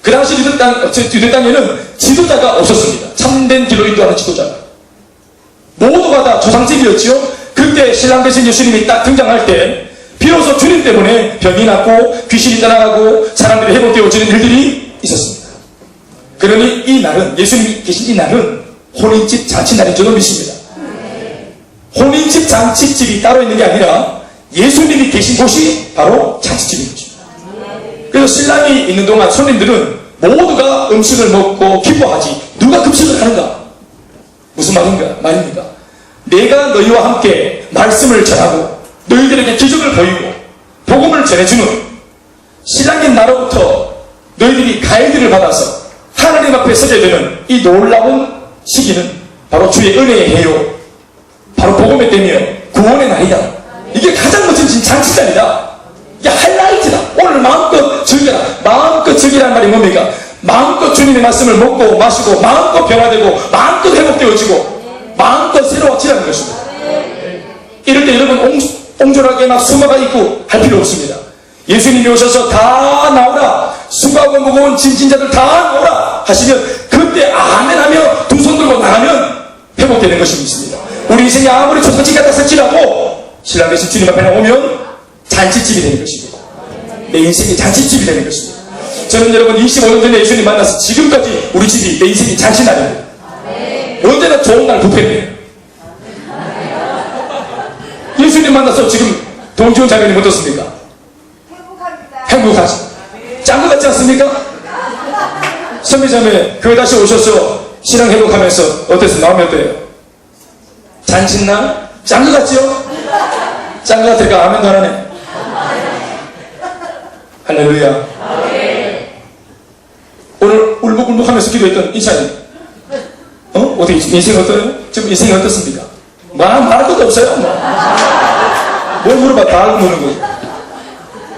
그 당시 유대 땅에는 지도자가 없었습니다. 참된 길로 인도하는 지도자가. 모두가 다 조상직이었지요. 그때 신랑 대신 예수님이 딱 등장할 때 비로소 주님 때문에 병이 낫고 귀신이 떠나가고 사람들이 회복되어지는 일들이 있었습니다. 그러니 이 날은, 예수님이 계신 이 날은 혼인집 잔치날인 줄로 믿습니다. 혼인집 잔치집이 따로 있는 게 아니라 예수님이 계신 곳이 바로 잔치집인 것입니다. 그래서 신랑이 있는 동안 손님들은 모두가 음식을 먹고 기뻐하지 누가 금식을 하는가? 무슨 말입니까? 내가 너희와 함께 말씀을 전하고 너희들에게 기적을 보이고 복음을 전해주는 신랑인 나로부터 너희들이 가이드를 받아서 하나님 앞에 서게 되는 이 놀라운 시기는 바로 주의 은혜의 해요, 바로 복음의 때면 구원의 날이다. 이게 가장 멋진 잔치자리다. 이게 하이라이트다. 오늘 마음껏 즐겨라. 마음껏 즐기라는 말이 뭡니까? 마음껏 주님의 말씀을 먹고 마시고 마음껏 변화되고 마음껏 회복되어지고 마음껏 새로워지라는 것입니다. 이럴 때 여러분 옹졸하게 막 수마가 있고 할 필요 없습니다. 예수님이 오셔서 다 나오라, 수고하고 무거운 짐진자들 다 나오라 하시면 그때 아멘 하며 두 손 들고 나가면 회복되는 것이 있습니다. 우리 인생이 아무리 초상집 같다 할지라도 신랑 대신 주님 앞에 오면 잔치집이 되는 것입니다. 내 인생이 잔치집이 되는 것입니다. 저는 여러분 25년 전에 예수님 만나서 지금까지 우리 집이 내 인생이 잔치날입니다. 언제나 좋은 날 부패입니다. 예수님 만나서 지금 동지훈 자매님 어떻습니까? 행복하지. 짠 것 같지 않습니까? 선미자매 교회 다시 오셔서 신앙 회복하면서 어땠어요? 마음이 어때요? 잔칫날? 짠 것 같지요? 짠 것 같으니까 아멘도 안 하네. 할렐루야. 오늘 울먹울먹하면서 기도했던 이찬이 어떻게 인생이 어때요? 지금 인생이 어떻습니까? 말할 것도 없어요. 뭘 물어봐 다 알고 묻는 거예요.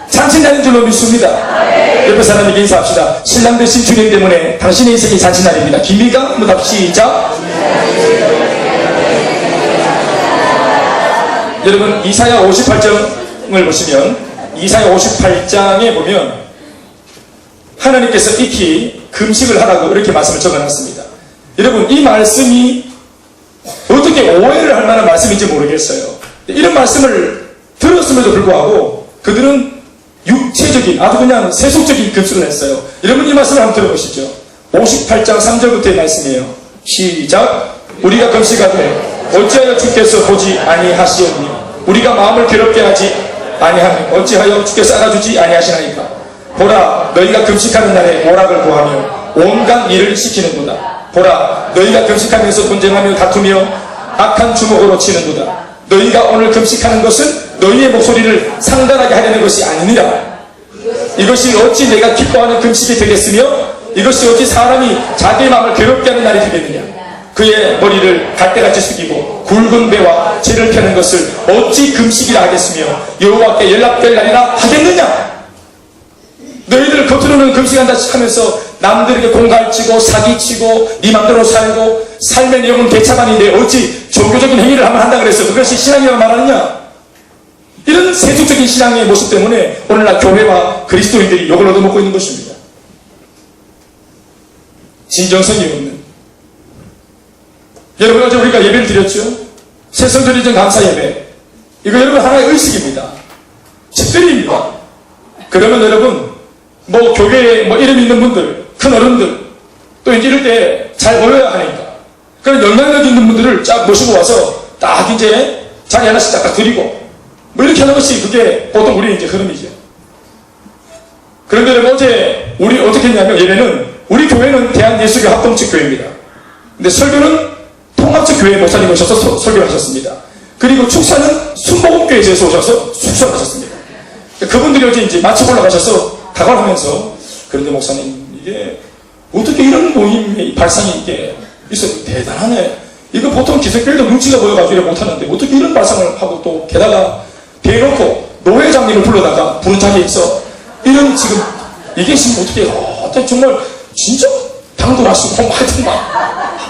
잔칫날인 줄로 믿습니다. 옆에 사람에게 인사합시다. 신랑 되신 주님 때문에 당신의 인생이 잔칫날입니다. 김미가 한번 답 시작. 여러분 이사야 58장을 보시면 이사야 58장에 보면 하나님께서 익히 금식을 하라고 이렇게 말씀을 적어놨습니다. 여러분 이 말씀이 어떻게 오해를 할 만한 말씀인지 모르겠어요. 이런 말씀을 들었음에도 불구하고 그들은 육체적인 아주 그냥 세속적인 금식을 했어요. 여러분 이 말씀을 한번 들어보시죠. 58장 3절부터의 말씀이에요. 시작. 우리가 금식하되 어찌하여 주께서 보지 아니하시오니 우리가 마음을 괴롭게 하지 아니하며 어찌하여 주께서 알아주지 아니하시나이까. 보라 너희가 금식하는 날에 오락을 구하며 온갖 일을 시키는도다. 보라 너희가 금식하면서 분쟁하며 다투며 악한 주먹으로 치는도다. 너희가 오늘 금식하는 것은 너희의 목소리를 상달하게 하려는 것이 아니니라. 이것이 어찌 내가 기뻐하는 금식이 되겠으며 이것이 어찌 사람이 자기의 마음을 괴롭게 하는 날이 되겠느냐. 그의 머리를 갈대같이 숙이고 굵은 배와 재를 펴는 것을 어찌 금식이라 하겠으며 여호와께 연락될 날이라 하겠느냐. 너희들 겉으로는 금식한다 하면서 남들에게 공갈치고 사기치고 네 맘대로 살고 삶의 내용은 개차반인데 어찌 종교적인 행위를 한다 그랬어. 그것이 신앙이라고 말하느냐. 이런 세속적인 신앙의 모습 때문에 오늘날 교회와 그리스도인들이 욕을 얻어먹고 있는 것입니다. 진정성이 없는. 여러분 어제 우리가 예배를 드렸죠. 새성전이전 감사 예배. 이거 여러분 하나의 의식입니다. 집들이입니다. 그러면 여러분 뭐 교회에 뭐 이름 있는 분들, 큰 어른들 또 이제 이럴 때 잘 모여야 하니까 그런 영향력 있는 분들을 쫙 모시고 와서 딱 이제 자리 하나씩 딱 드리고 뭐 이렇게 하는 것이 그게 보통 우리 이제 흐름이죠. 그런데 여러분 어제 우리 어떻게 했냐면 예배는 우리 교회는 대한예수교 합동측 교회입니다. 근데 설교는 통합측 교회 목사님 오셔서 설교를 하셨습니다. 그리고 축사는 순복음교회에서 오셔서 축사를 하셨습니다. 그분들이 어제 이제 마치 올라가셔서 다가오면서 그런데 목사님 이게 어떻게 이런 모임의 발상이 이게 있어요. 대단하네. 이거 보통 기독교회도 눈치가 보여가지고 못하는데 어떻게 이런 발상을 하고 또 게다가 대놓고 노회장님을 불러다가 부른 자리에서 이런 지금 이게 지금 어떻게 정말 진짜 당돌하시고 하여튼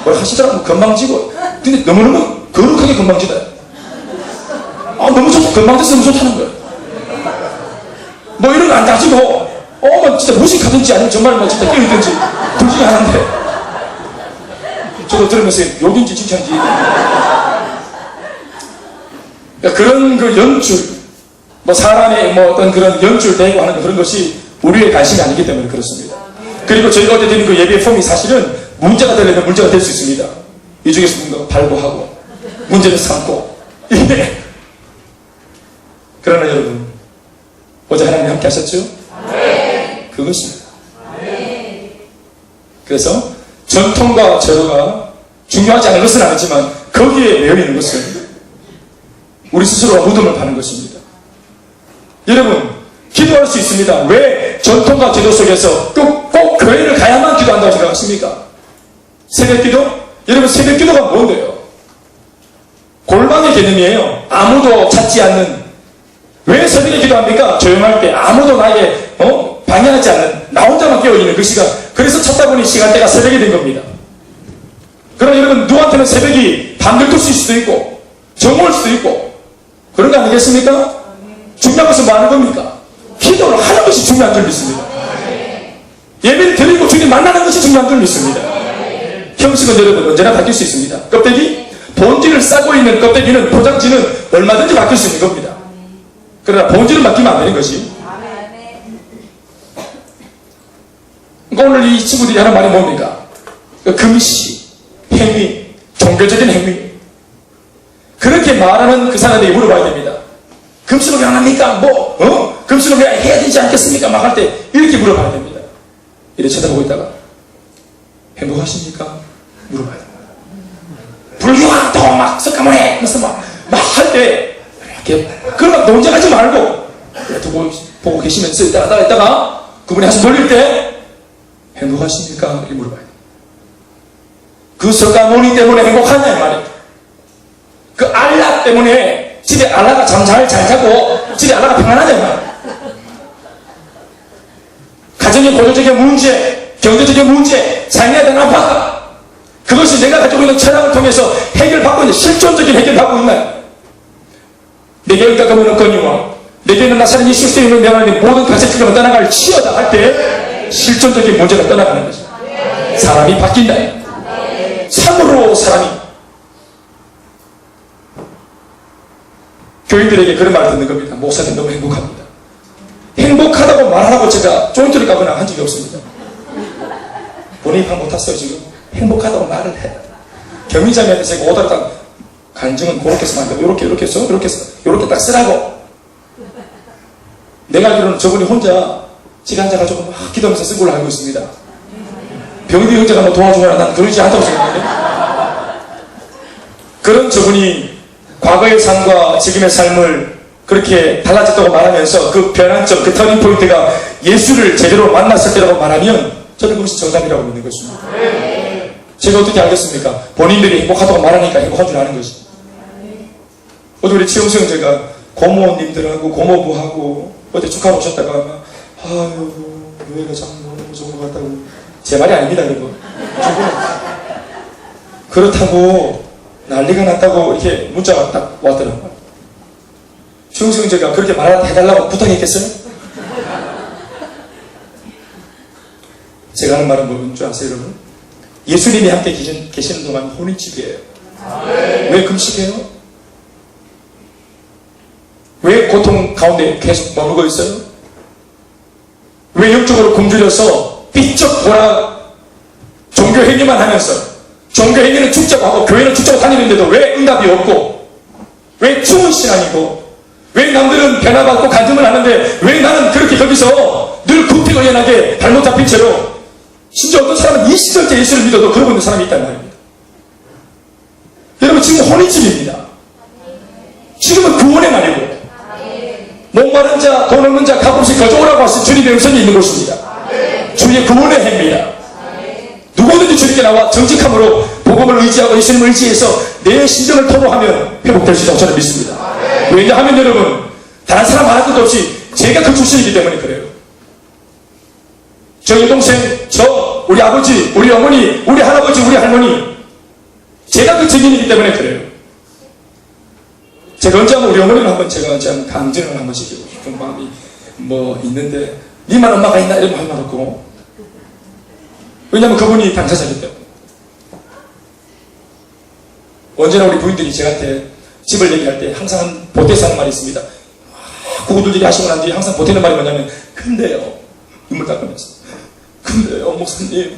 뭘 하시더라고 건방지고 근데 너무너무 거룩하게 건방지다. 너무 좋다. 건방져서 너무 좋다는 거야. 뭐 이런 거 안 가지고 뭐 진짜 무식하든지 아니면 정말 뭐 진짜 깨어있든지 둘 중에 하나인데 저도 들으면서 욕인지 칭찬인지 그러니까 그런 그 연출 뭐 사람의 뭐 어떤 그런 연출 대고 하는 그런 것이 우리의 관심이 아니기 때문에 그렇습니다. 그리고 저희가 어제 드린 그 예배의 폼이 사실은 문제가 되려면 문제가 될 수 있습니다. 이 중에서 뭔가 발부하고 문제를 삼고 그러나 여러분 어제 하나님 함께 하셨죠? 네. 그것입니다. 네. 그래서 전통과 제도가 중요하지 않은 것은 아니지만 거기에 매여 있는 것은 우리 스스로가 무덤을 파는 것입니다. 여러분 기도할 수 있습니다. 왜 전통과 제도 속에서 꼭 교회를 가야만 기도한다고 생각하십니까? 새벽기도? 여러분 새벽기도가 뭔데요? 골방의 개념이에요. 아무도 찾지 않는. 왜 새벽에 기도합니까? 조용할 때 아무도 나에게 방해하지 않는 나 혼자만 깨어있는 그 시간. 그래서 찾다 보니 시간대가 새벽이 된 겁니다. 그럼 여러분 누구한테는 새벽이 밤 12시일 수도 있고 정오일 수도 있고 그런 거 아니겠습니까? 중요한 것은 뭐 하는 겁니까? 기도를 하는 것이 중요한 줄 믿습니다. 예배를 드리고 주님 만나는 것이 중요한 줄 믿습니다. 형식은 여러분 언제나 바뀔 수 있습니다. 껍데기 본질을 싸고 있는 껍데기는, 포장지는 얼마든지 바뀔 수 있는 겁니다. 그러나 본질은 바뀌면 안 되는 것이. 그러니까 오늘 이 친구들이 하는 말이 뭡니까? 금시, 행위, 종교적인 행위. 그렇게 말하는 그 사람에게 물어봐야 됩니다. 금식을 왜 안 합니까? 금식을 왜 해야 되지 않겠습니까? 막 할 때 이렇게 물어봐야 됩니다. 이렇게 쳐다보고 있다가 행복하십니까? 물어봐야 됩니다. 불교하다고 막 석가모니 그래서 막 할 때 이렇게 그러면 논쟁하지 말고 두고 보고 계시면서 있다가 그분이 한숨 돌릴 때 행복하십니까? 이렇게 물어봐야 돼요. 그 석가모니 때문에 행복하냐 이 말이에요. 그 알라 때문에 집에 알라가 잘 자고 집에 알라가 평안하냐 이 말이에요. 가정의 고조적인 문제, 경제적인 문제, 삶에 대한 압박, 그것이 내가 가지고 있는 철학을 통해서 해결받고 있는 실존적인 해결받고 있나요? 내게 여기다 가면 거니와 내게 있는 나사렛 예수 그리스도의 이름으로 명하는 모든 가책들을 떠나갈 치여다 할 때 실존적인 문제가 떠나가는 것입니다. 사람이 바뀐다. 참으로 사람이. 교인들에게 그런 말을 듣는 겁니다. 목사님 너무 행복합니다. 행복하다고 말하라고 제가 조인트를 까거나 한 적이 없습니다. 본인이 방 못탔어요 지금. 행복하다고 말을 해. 겸임자매한테 제가 오다가 딱 간증은 그렇게 쓰면 안 되고 이렇게 해서 이렇게 딱 쓰라고. 내가 알기로는 저분이 혼자 집에 앉아가지고 막 기도하면서 쓴 걸로 알고 있습니다. 병이 형제가 뭐 도와주거나 난 그러지 않다고 생각하는데 그런 저분이 과거의 삶과 지금의 삶을 그렇게 달라졌다고 말하면서 그 변환점, 그 터닝 포인트가 예수를 제대로 만났을 때라고 말하면 저는 그것이 정답이라고 믿는 것입니다. 제가 어떻게 알겠습니까? 본인들이 행복하다고 말하니까 행복한 줄 아는 것이. 어제 우리 치영수 형제가 고모님들하고 고모부하고 어제 축하하고 오셨다가 아유 교회가 참 너무 좋은 것 같다고. 제 말이 아닙니다 여러분. 그렇다고 난리가 났다고 이렇게 문자가 딱 왔더라고요. 치영수 형제가 그렇게 말해달라고 부탁했겠어요? 제가 하는 말은 뭔 줄 아세요 여러분? 예수님이 함께 계시는 동안 혼인집이에요. 왜 금식해요? 왜 고통 가운데 계속 머물고 있어요? 왜 영적으로 굶주려서 삐쩍 돌아 종교 행위만 하면서 종교 행위는 죽자고 하고 교회는 죽자고 다니는데도 왜 응답이 없고 왜 죽은 신앙이고 왜 남들은 변화받고 간증을 하는데 왜 나는 그렇게 거기서 늘 구태의연하게 발못 잡힌 채로 심지어 어떤 사람은 20절째 예수를 믿어도 그러고 있는 사람이 있단 말입니다. 여러분 지금 혼인집입니다. 지금은 구원의 날이고 목마른 자, 돈 없는 자, 값없이 거저오라고 하신 주님의 음성이 있는 곳입니다. 주의 구원의 해입니다. 누구든지 주님께 나와 정직함으로 복음을 의지하고 예수님을 의지해서 내 심정을 토로하면 회복될 수 있다고 저는 믿습니다. 왜냐하면 여러분 다른 사람 말할 것도 없이 제가 그 출신이기 때문에 그래요. 저희 동생, 우리 아버지, 우리 어머니, 우리 할아버지, 우리 할머니 제가 그 증인이기 때문에 그래요. 제가 언제 한번 우리 어머니를 한번 제가 언제 한번 강진을 한번 시키고 싶은 마음이 뭐 있는데 니만 엄마가 있나 이런 말 없고 왜냐면 그분이 당사자이기 때문에 언제나 우리 부인들이 저한테 집을 얘기할 때 항상 보태서 하는 말이 있습니다. 구구들이 하시고 난 뒤에 항상 보태는 말이 뭐냐면 근데요 눈물 닦으면서 근데요 목사님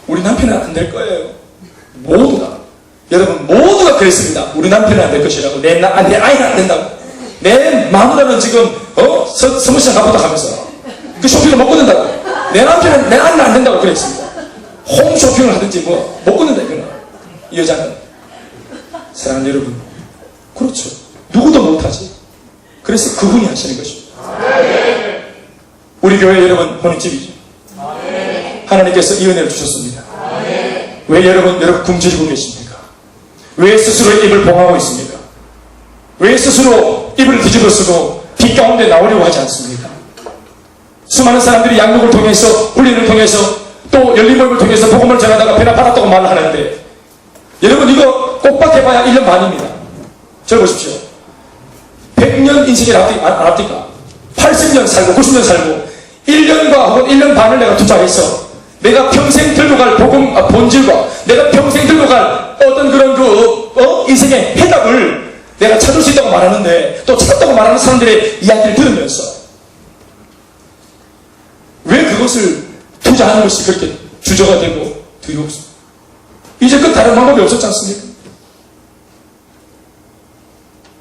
우리 남편은 안 될 거예요. 모두가 여러분 모두가 그랬습니다. 우리 남편은 안 될 것이라고 내 아이는 안 된다고 내 마누라는 지금 서무시장 가보다 가면서 그 쇼핑을 못 끊는다고 내 남편은 내 아이는 안 된다고 그랬습니다. 홈쇼핑을 하든지 뭐 못 끊는다 이거는 이 여자는 사랑하는 여러분 그렇죠. 누구도 못하지. 그래서 그분이 하시는 것입니다. 우리 교회 여러분 혼인집이죠. 하나님께서 이 은혜를 주셨습니다. 왜 여러분 굶주리고 계십니까? 왜 스스로 입을 봉하고 있습니까? 왜 스스로 입을 뒤집어 쓰고 빛 가운데 나오려고 하지 않습니까? 수많은 사람들이 양육을 통해서 훈련을 통해서 또 열린 모임을 통해서 복음을 전하다가 변화받았다고 말을 하는데 여러분 이거 꼭박해봐야 1년 반입니다. 적어보십시오. 100년 인생이 앞뒤가 80년 살고 90년 살고 1년과 혹은 1년 반을 내가 투자해서 내가 평생 들고 갈 본질과 내가 평생 들고 갈 어떤 그런 인생의 해답을 내가 찾을 수 있다고 말하는데, 또 찾았다고 말하는 사람들의 이야기를 들으면서 왜 그것을 투자하는 것이 그렇게 주저가 되고 두렵소? 이제 그 다른 방법이 없었지 않습니까?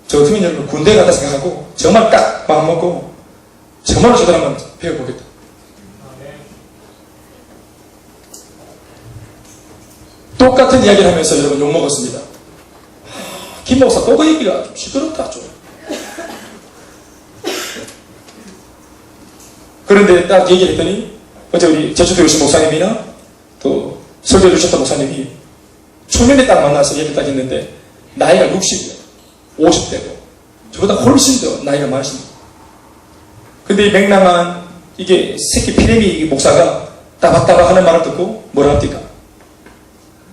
저 같으면 여러분 군대 가다 생각하고 정말 딱 마음 먹고 정말로 저들 한번 배워보겠다. 똑같은 이야기를 하면서 여러분 욕먹었습니다. 김 목사 또 그 얘기가 좀 시끄럽다 좀. 그런데 딱 얘기를 했더니 어제 우리 제주도에 오신 목사님이나 또 설교해 주셨던 목사님이 초면에 딱 만나서 얘기를 딱 했는데 나이가 60이요 50대고 저보다 훨씬 더 나이가 많으십니다. 근데 이 맹랑한 이게 새끼 피레미 목사가 따박따박 하는 말을 듣고 뭐라 합니까?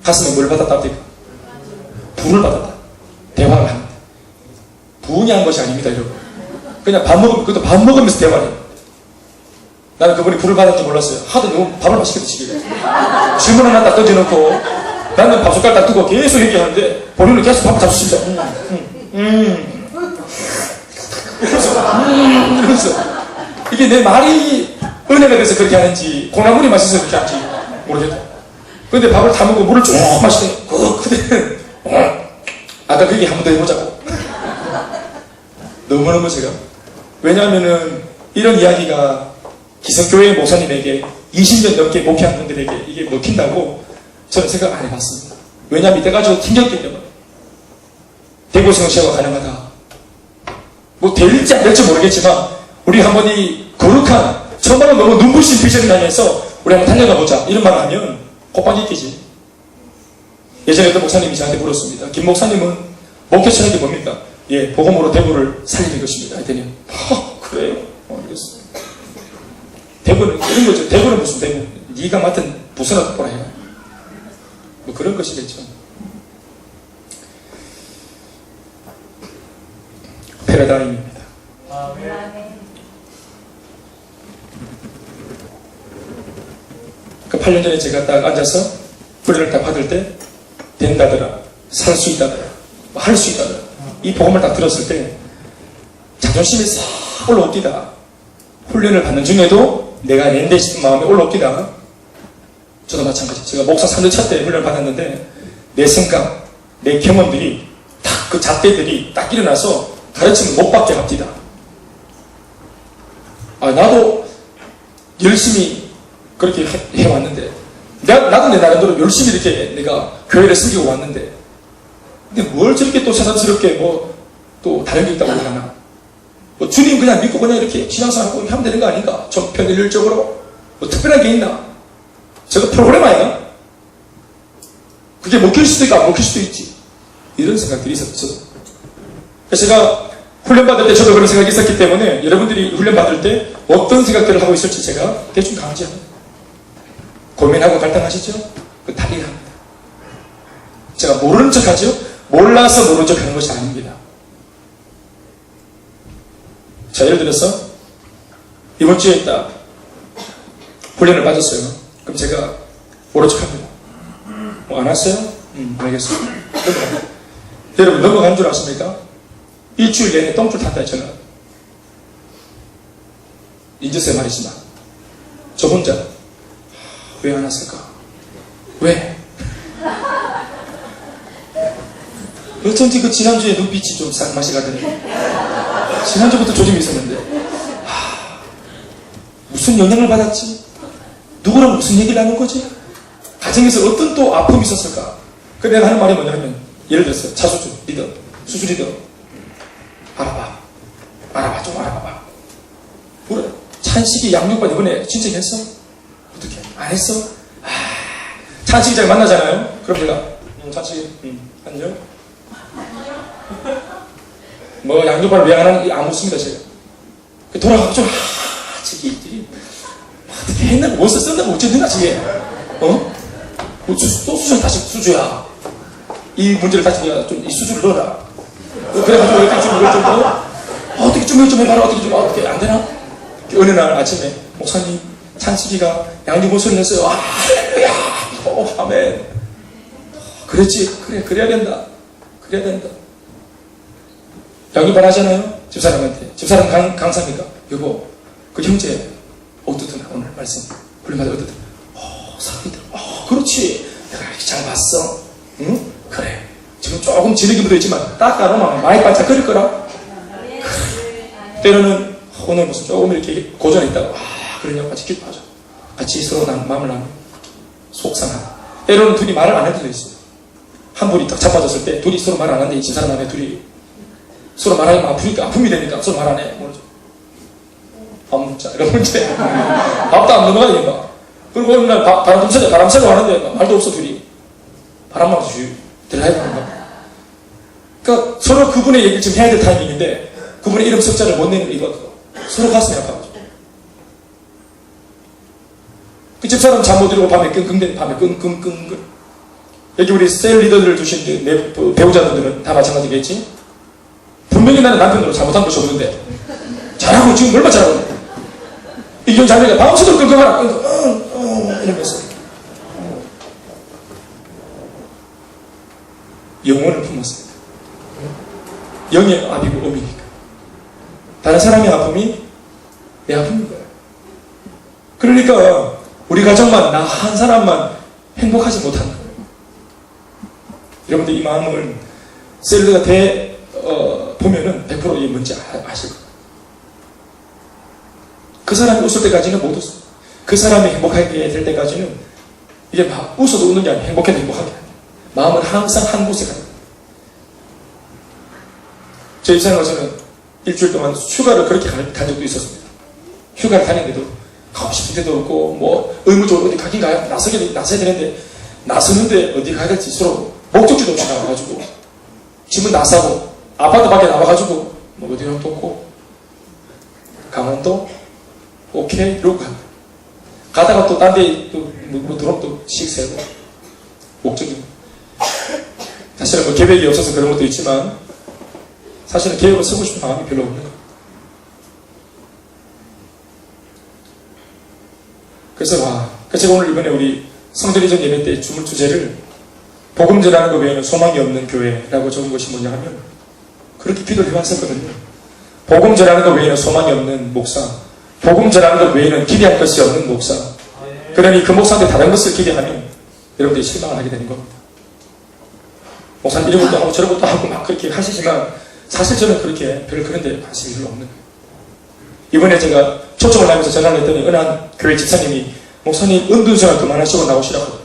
가슴에 뭘 받았다 합니까? 부를 받았다. 대화를 합니다. 부은이 한 것이 아닙니다, 여러분. 그냥 그것도 밥 먹으면서 대화를 해요. 나는 그분이 부를 받았는지 몰랐어요. 하도 너무 밥을 맛있게 드시길래. 질문 하나 딱 던져놓고 나는 밥 숟갈 딱 두고 계속 얘기하는데 본인은 계속 밥을 잡수십니다. 이러면서 이게 내 말이 은혜가 돼서 그렇게 하는지 콩나물이 맛있어서 그렇게 하는지 모르겠다. 근데 밥을 다 먹고 물을 쭉 마시더니 그때는 아까 그 얘기 한 번 더 해보자고. 너무너무 제가 왜냐하면은 이런 이야기가 기성교회 목사님에게 20년 넘게 목회한 분들에게 이게 먹힌다고 저는 생각 안 해봤습니다. 왜냐하면 이때까지 힘들기 때문에 대구성시화가 가능하다. 뭐 될지 안 될지 모르겠지만 우리 한번 이 거룩한 정말로 너무 눈부신 비전을 향해서 우리 한번 달려가 보자 이런 말을 하면 콧방귀 끼지. 예전에 어떤 목사님이 저한테 물었습니다. 김 목사님은 목회 철학이 뭡니까? 예, 복음으로 대구를 살리는 것입니다. 했더니 그래요? 알겠습니다. 대구는 이런 거죠. 대구는 무슨 대구? 네가 맡은 부서나 똑바로 해요. 뭐 그런 것이겠죠. 패러다임입니다. 그 8년 전에 제가 딱 앉아서 훈련을 딱 받을 때 된다더라, 살 수 있다더라, 할 수 있다더라 이 복음을 딱 들었을 때 자존심이 싹 올라옵니다. 훈련을 받는 중에도 내가 낸데 싶은 마음이 올라옵니다. 저도 마찬가지. 제가 목사 3년차 때 훈련을 받았는데 내 생각, 내 경험들이 딱 그 잣대들이 딱 일어나서 가르침을 못 받게 합니다. 나도 열심히 그렇게 해왔는데 나도 내 나름대로 열심히 이렇게 내가 교회를 섬기고 왔는데 근데 뭘 저렇게 또 새삼스럽게 뭐 또 다른 게 있다고 하나 뭐 주님 그냥 믿고 그냥 이렇게 신앙생활하고 이렇게 하면 되는 거 아닌가? 정편일률적으로 뭐 특별한 게 있나? 저거 프로그램 아닌가? 그게 먹힐 수도 있고 안 먹힐 수도 있지. 이런 생각들이 있었죠. 그래서 제가 훈련받을 때 저도 그런 생각이 있었기 때문에 여러분들이 훈련받을 때 어떤 생각들을 하고 있을지 제가 대충 감지 합니다. 고민하고 갈등하시죠? 그 달리가 합니다. 제가 모르는 척 하죠? 몰라서 모르는 척 하는 것이 아닙니다. 자, 예를 들어서 이번 주에 딱 훈련을 받았어요. 그럼 제가 모른 척 합니다. 뭐 안 왔어요? 알겠습니다. 여러분 넘어간 줄 아십니까? 일주일 내내 똥줄 탔다 했잖아. 인제세 말이지만 저 혼자 왜 안 왔을까? 왜? 어쩐지 그 지난주에 눈빛이 좀 쌍맛이 가더니 지난주부터 조짐이 있었는데 무슨 영향을 받았지? 누구랑 무슨 얘기를 하는 거지? 가정에서 어떤 또 아픔이 있었을까? 그 내가 하는 말이 뭐냐면 예를 들어서 차수주 리더, 수주 리더 알아봐 좀 알아봐봐. 우리 찬식이 양육반 이번에 신청했어? 어떻게? 안 했어? 찬식이 잘 만나잖아요? 그럼 제가 찬식이 안녕? 뭐 양육반을 왜 안 하는 안 묻습니다 제가. 돌아가고 좀 저기 어떻게 했나? 원서 쓴다고 어쨌든가 지게 또 수준 다시 수주야. 이 문제를 다시 좀 이 수주를 넣어라. 그래가지고 이렇게 좀 해봐라. 어떻게 안 되나? 어느 날 아침에 목사님 찬식이가 양주보 소리 냈어요. 아, 할렐루야! 오, 아멘. 그랬지. 그래, 그래야 된다. 그래야 된다. 양주반 하잖아요. 집사람한테. 집사람 강사입니까? 여보, 그 형제 어떻더나 오늘 말씀 불림받아 어떻더나? 사람들, 그렇지. 내가 이렇게 잘 봤어. 응? 그래. 지금 조금 지르기 묻어있지만 닦아놓으면 많이 반짝거릴 거라. 때로는 오늘 무슨 조금 이렇게 고전에 있다가 그러냐고 같이 기도하죠. 같이 서로 마음을 나누고 속상하다. 때로는 둘이 말을 안 할 때도 있어요. 한 분이 딱 자빠졌을 때 둘이 서로 말 안 하는데 이 집사람 안에 둘이 서로 말하면 아픔이 되니까 서로 말 안 해. 뭐죠? 밥 먹자. 이런 문제. 밥도 안 넘어가야 된다. 그리고 어느 날 바람 쐬고 하는데 말도 없어 둘이. 바람만 들어야 되는가. 그러니까 서로 그분의 얘기를 지금 해야 될 타이밍인데 그분의 이름 석자를 못 내는 이유가 서로 가슴이 아파가지고. 그 집사람 잠 못 이루고 밤에 끙끙대는 밤에 끙끙끙끙. 여기 우리 셀 리더들을 두신 배우자들은 다 마찬가지겠지? 분명히 나는 남편으로 잘못한 것이 없는데 잘하고 지금 얼마나 잘하고 이경 자매가 밤새도록 끙끙하라 이러면서 영혼을 품었습니다. 영의 아비고 어미니까 다른 사람의 아픔이 내 아픔인 거예요. 그러니까 우리 가정만 나 한 사람만 행복하지 못하는 거예요. 여러분들 이 마음을 셀러가 보면은 100% 이 뭔지 아실 거예요. 그 사람이 웃을 때까지는 못 웃어. 그 사람이 행복하게 될 때까지는 이게 막 웃어도 웃는 게 아니라 행복해도 행복하게 아니에요. 마음은 항상 한 곳에 가요. 제 입장에서는 일주일 동안 휴가를 그렇게 간 적도 있었습니다. 휴가를 다니는데도 가고 싶은 데도 없고 뭐 의무적으로 어디 가긴 나서야 되는데 나서는데 어디 가야 될지 서로 목적지도 없이 나와가지고 집은 나서고 아파트 밖에 나와가지고 뭐 어디 가도 없고 강원도 오케이 이러고 가다가 또 딴 데 뭐 들어오면 또 식세고 목적이 사실은 뭐 계획이 없어서 그런 것도 있지만 사실은 계획을 쓰고 싶은 마음이 별로 없는 거예요. 그래서 제가 오늘 이번에 우리 성전이전 예배 때 주문 주제를 복음 전하는 것 외에는 소망이 없는 교회라고 적은 것이 뭐냐 하면 그렇게 기도를 해왔었거든요. 복음 전하는 것 외에는 소망이 없는 목사, 복음 전하는 것 외에는 기대할 것이 없는 목사. 그러니 그 목사한테 다른 것을 기대하면 여러분들이 실망을 하게 되는 겁니다. 목사님 이런 것도 하고 저런 것도 하고 막 그렇게 하시지만 사실 저는 그렇게 별 그런 데 관심이 별로 없는 거예요. 이번에 제가 초청을 하면서 전화를 했더니 어느 한 교회 집사님이 목사님 은둔생활 그만하시고 나오시라고.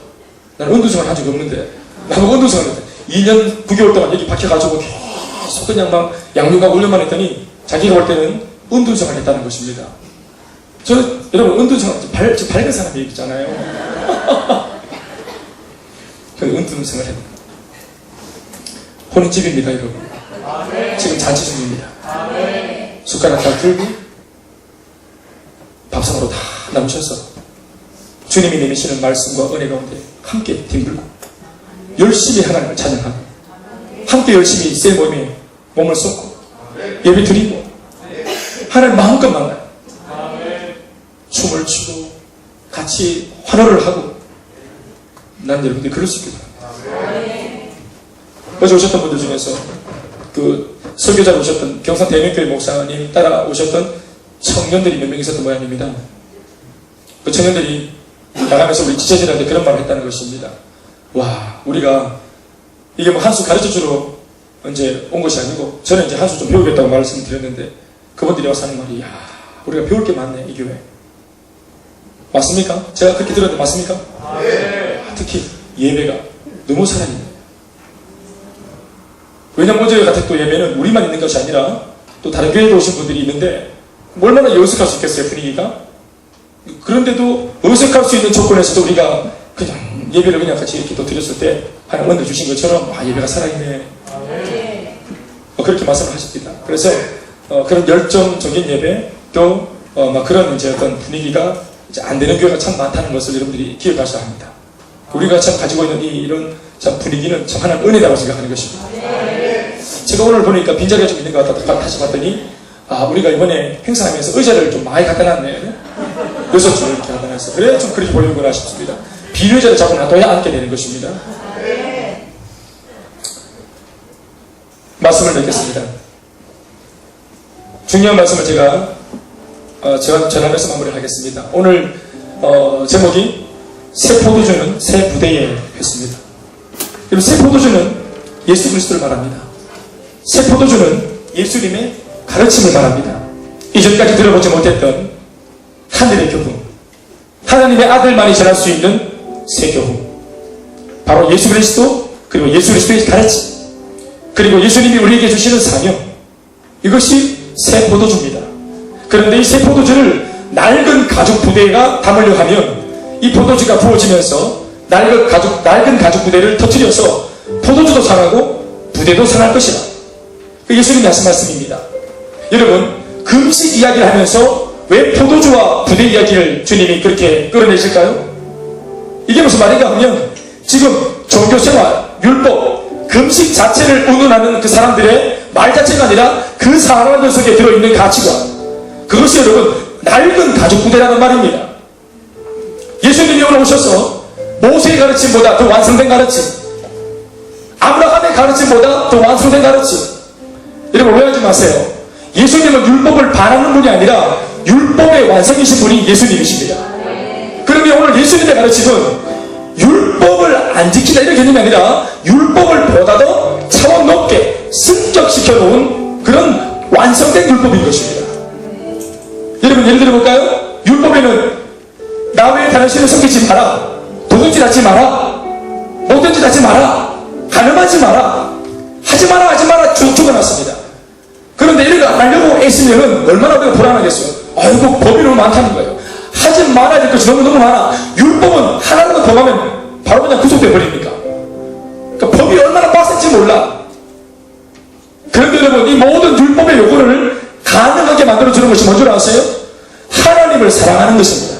나는 은둔생활 한 적이 없는데 나도 은둔생활 했대. 2년 9개월 동안 여기 박혀가지고 계속 그냥 막 양육하고 훈련만 했더니 자기가 볼 때는 은둔생활 했다는 것입니다. 저는 여러분 은둔생활 밝은 사람이 있잖아요. 저는 은둔생활 했는데 혼인집입니다 여러분. 지금 잔치 중입니다. 숟가락 다 들고 밥상으로 다 나누셔서 주님이 내미시는 말씀과 은혜 가운데 함께 뒹굴고 열심히 하나님을 찬양하고 함께 열심히 셀 모임에 몸을 쏟고 예배 드리고 하나님 마음껏 만나요. 춤을 추고 같이 환호를 하고 난 여러분들이 그럴 수 있겠다. 어제 오셨던 분들 중에서 그 설교자로 오셨던 경산 대명교회 목사님 따라 오셨던 청년들이 몇 명 있었던 모양입니다. 그 청년들이 나가면서 우리 지체들한테 그런 말을 했다는 것입니다. 와, 우리가 이게 뭐 한 수 가르쳐 주러 이제 온 것이 아니고 저는 이제 한 수 좀 배우겠다고 말씀을 드렸는데 그분들이 와서 하는 말이 야, 우리가 배울 게 많네 이 교회. 맞습니까? 제가 그렇게 들었는데 맞습니까? 네. 특히 예배가 너무 살아있네요. 왜냐면 어제 같은 또 예배는 우리만 있는 것이 아니라 또 다른 교회에 오신 분들이 있는데 얼마나 어색할 수 있겠어요 분위기가. 그런데도 어색할 수 있는 조건에서도 우리가 그냥 예배를 그냥 같이 이렇게 또 드렸을 때 하나님 은혜 주신 것처럼 예배가 살아있네. 그렇게 말씀을 하십니다. 그래서 그런 열정적인 예배 또 그런 이제 어떤 분위기가 이제 안 되는 교회가 참 많다는 것을 여러분들이 기억하셔야 합니다. 우리가 참 가지고 있는 이런 참 분위기는 참 하나님 은혜라고 생각하는 것입니다. 제가 오늘 보니까 빈자리가 좀 있는 것 같다 다시 봤더니 우리가 이번에 행사하면서 의자를 좀 많이 갖다 놨네. 6줄 이렇게 갖다 놨어요. 않아서 그래야 좀 그렇게 보이는구나 싶습니다. 비유자를 자꾸 놔둬야 앉게 되는 것입니다. 말씀을 맺겠습니다. 중요한 말씀을 제가 전하면서 마무리하겠습니다. 오늘 제목이 새 포도주는 새 부대에 했습니다. 그리고 새 포도주는 예수 그리스도를 말합니다. 새 포도주는 예수님의 가르침을 말합니다. 이전까지 들어보지 못했던 하늘의 교훈, 하나님의 아들만이 전할 수 있는 새 교훈, 바로 예수 그리스도, 그리고 예수 그리스도의 가르침, 그리고 예수님이 우리에게 주시는 사명, 이것이 새 포도주입니다. 그런데 이 새 포도주를 낡은 가죽 부대가 담으려 하면 이 포도주가 부어지면서 낡은 가죽 부대를 터뜨려서 포도주도 상하고 부대도 상할 것이다. 예수님이 하신 말씀입니다. 여러분, 금식 이야기를 하면서 왜 포도주와 부대 이야기를 주님이 그렇게 끌어내실까요? 이게 무슨 말인가 하면 지금 종교생활, 율법, 금식 자체를 운운하는 그 사람들의 말 자체가 아니라 그 사람들 속에 들어있는 가치관, 그것이 여러분 낡은 가죽 부대라는 말입니다. 예수님이 오늘 오셔서 모세의 가르침보다 더 완성된 가르침, 아브라함의 가르침보다 더 완성된 가르침, 여러분 오해하지 마세요. 예수님은 율법을 반하는 분이 아니라 율법의 완성이신 분이 예수님이십니다. 그러면 오늘 예수님의 가르침은 율법을 안 지키다 이런 개념이 아니라 율법을 보다도 차원 높게 승격시켜 놓은 그런 완성된 율법인 것입니다. 여러분 예를 들어볼까요? 율법에는 나 외에 다른 신을 섬기지 마라, 도둑질 하지 마라, 못된 짓 하지 마라, 가늠하지 마라, 하지 마라 쭉 적어놨습니다. 그런데 이런 거 안 하려고 애쓰면 얼마나 우리가 불안하겠어요. 아이고 법이 너무 많다는 거예요. 하지 말아야 될 것이 너무 많아. 율법은 하나라도 범하면 바로 그냥 구속돼 버립니까? 그러니까 법이 얼마나 빡센지 몰라. 그런데 여러분 이 모든 율법의 요구를 가능하게 만들어주는 것이 뭔지 아세요? 하나님을 사랑하는 것입니다.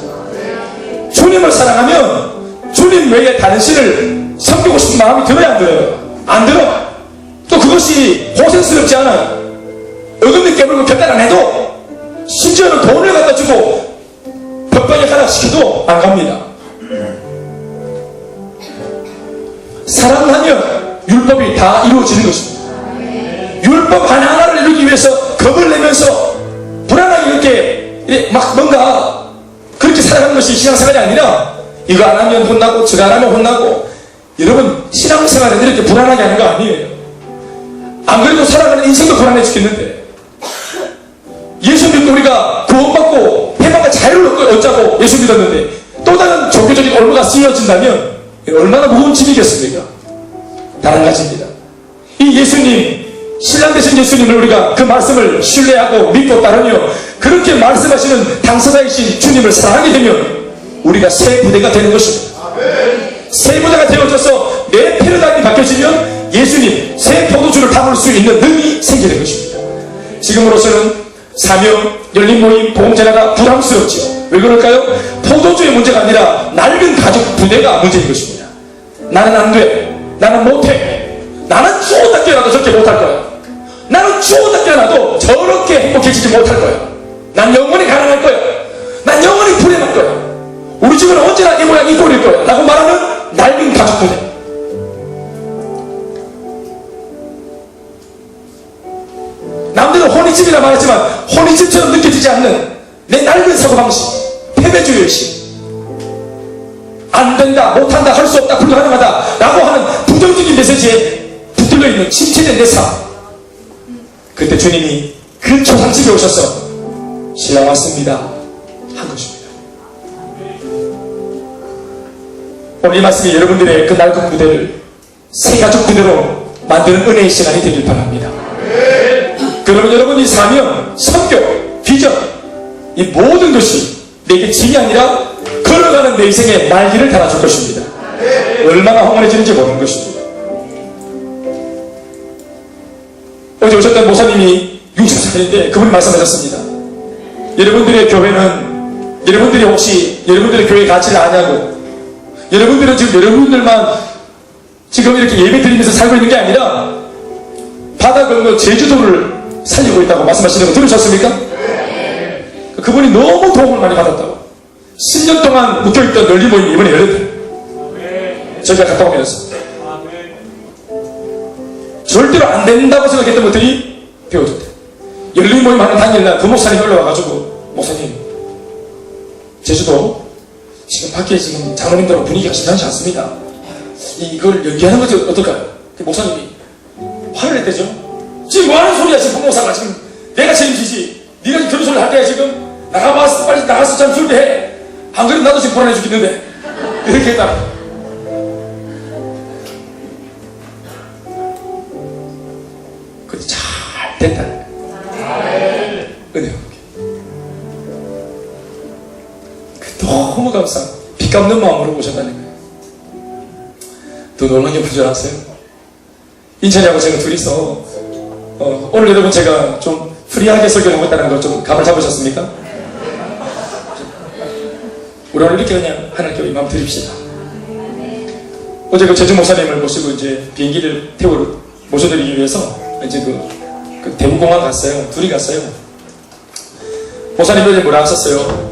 주님을 사랑하면 주님 외에 다른 신을 섬기고 싶은 마음이 들어야 안 들어요? 안 들어. 또 그것이 고생스럽지 않아요. 어금니 깨물고 결단 안 해도, 심지어는 돈을 갖다 주고 법방에 하나 시켜도 안 갑니다. 사랑하면 율법이 다 이루어지는 것입니다. 율법 하나하나를 이루기 위해서 겁을 내면서 불안하게 이렇게 막 뭔가 그렇게 살아가는 것이 신앙생활이 아니라 이거 안 하면 혼나고 저거 안 하면 혼나고. 여러분 신앙생활은 이렇게 불안하게 하는 거 아니에요. 안 그래도 살아가는 인생도 불안해 죽겠는데, 예수 믿고 우리가 구원받고 해방과 자유를 얻자고 예수 믿었는데 또 다른 종교적인 올무가 쓰여진다면 얼마나 무거운 짐이겠습니까? 다른 가지입니다. 이 예수님, 신랑 되신 예수님을 우리가 그 말씀을 신뢰하고 믿고 따르며 그렇게 말씀하시는 당사자이신 주님을 사랑하게 되면 우리가 새 부대가 되는 것입니다. 새 부대가 되어져서 내 패러다임이 바뀌어지면 예수님 새 포도주를 담을 수 있는 능이 생기는 것입니다. 지금으로서는 사명, 열린 모임, 봉제나가 부담스럽지요. 왜 그럴까요? 포도주의 문제가 아니라 낡은 가죽 부대가 문제인 것입니다. 나는 안 돼, 나는 못해, 나는 죽었다 깨어나도 저렇게 못할 거야, 나는 죽었다 깨어나도 저렇게 행복해지지 못할 거야, 난 영원히 가난할 거야, 난 영원히 불행할 거야, 우리 집은 언제나 이 모양 이 꼴일 거야 라고 말하는 낡은 가죽 부대. 남들은 혼이집이라 말하지만 혼이집처럼 느껴지지 않는 내 낡은 사고방식, 패배주의식, 안 된다, 못한다, 할 수 없다, 불가능하다 라고 하는 부정적인 메시지에 붙들려 있는 침체된 내 삶. 그때 주님이 그 초상집에 오셔서 신랑 왔습니다 한 것입니다. 오늘 이 말씀이 여러분들의 그 낡은 부대를 새 가죽 부대로 만드는 은혜의 시간이 되길 바랍니다. 그러면 여러분이 사명, 성격, 비전, 이 모든 것이 내게 짐이 아니라 걸어가는 내 인생의 날개를 달아줄 것입니다. 얼마나 황홀해지는지 모르는 것입니다. 어제 오셨던 모사님이 60살인데 그분이 말씀하셨습니다. 여러분들의 교회는, 여러분들이 혹시 여러분들의 교회 가치를 아냐고, 여러분들은 지금 여러분들만 지금 이렇게 예배 드리면서 살고 있는 게 아니라 바다 건너 제주도를 살리고 있다고 말씀하시는 거 들으셨습니까? 그분이 너무 도움을 많이 받았다고. 10년 동안 묶여있던 논리 모임이 이번에 열렸다. 저희가 갔다 오면서 절대로 안 된다고 생각했던 것들이 배워졌대. 열린 모임 하는 당일날 그 목사님이 올라와가지고, 목사님, 제주도 지금 밖에 지금 장로님들하고 분위기가 심상치 않습니다. 이걸 연기하는 것이 어떨까요? 그 목사님이 화를 냈대죠. 지금 뭐 하는 소리야, 지금 부목사가 지금. 내가 책임지지. 네가 지금 그런 소리를 할 때야, 지금. 나가봐서, 빨리 나가서 참 준비해. 안 그래도 나도 지금 불안해 죽겠는데. 이렇게 했다. 그래도 잘 됐다. 은혜롭게. 너무 감사합니다. 빚 갚는 마음으로 오셨다는 거예요. 더 놀란 게 뭔지 아세요? 인천이하고 제가 둘이서 오늘 여러분 제가 좀 프리하게 설교하고 있다는 걸 좀 감을 잡으셨습니까? 우리 오늘 이렇게 그냥 하나님께 마음 드립시다. 어제 그 제주 목사님을 모시고 이제 비행기를 태우러 모셔드리기 위해서 이제 그 대구공항 갔어요. 둘이 갔어요. 목사님도 이제 뭐라 하셨어요?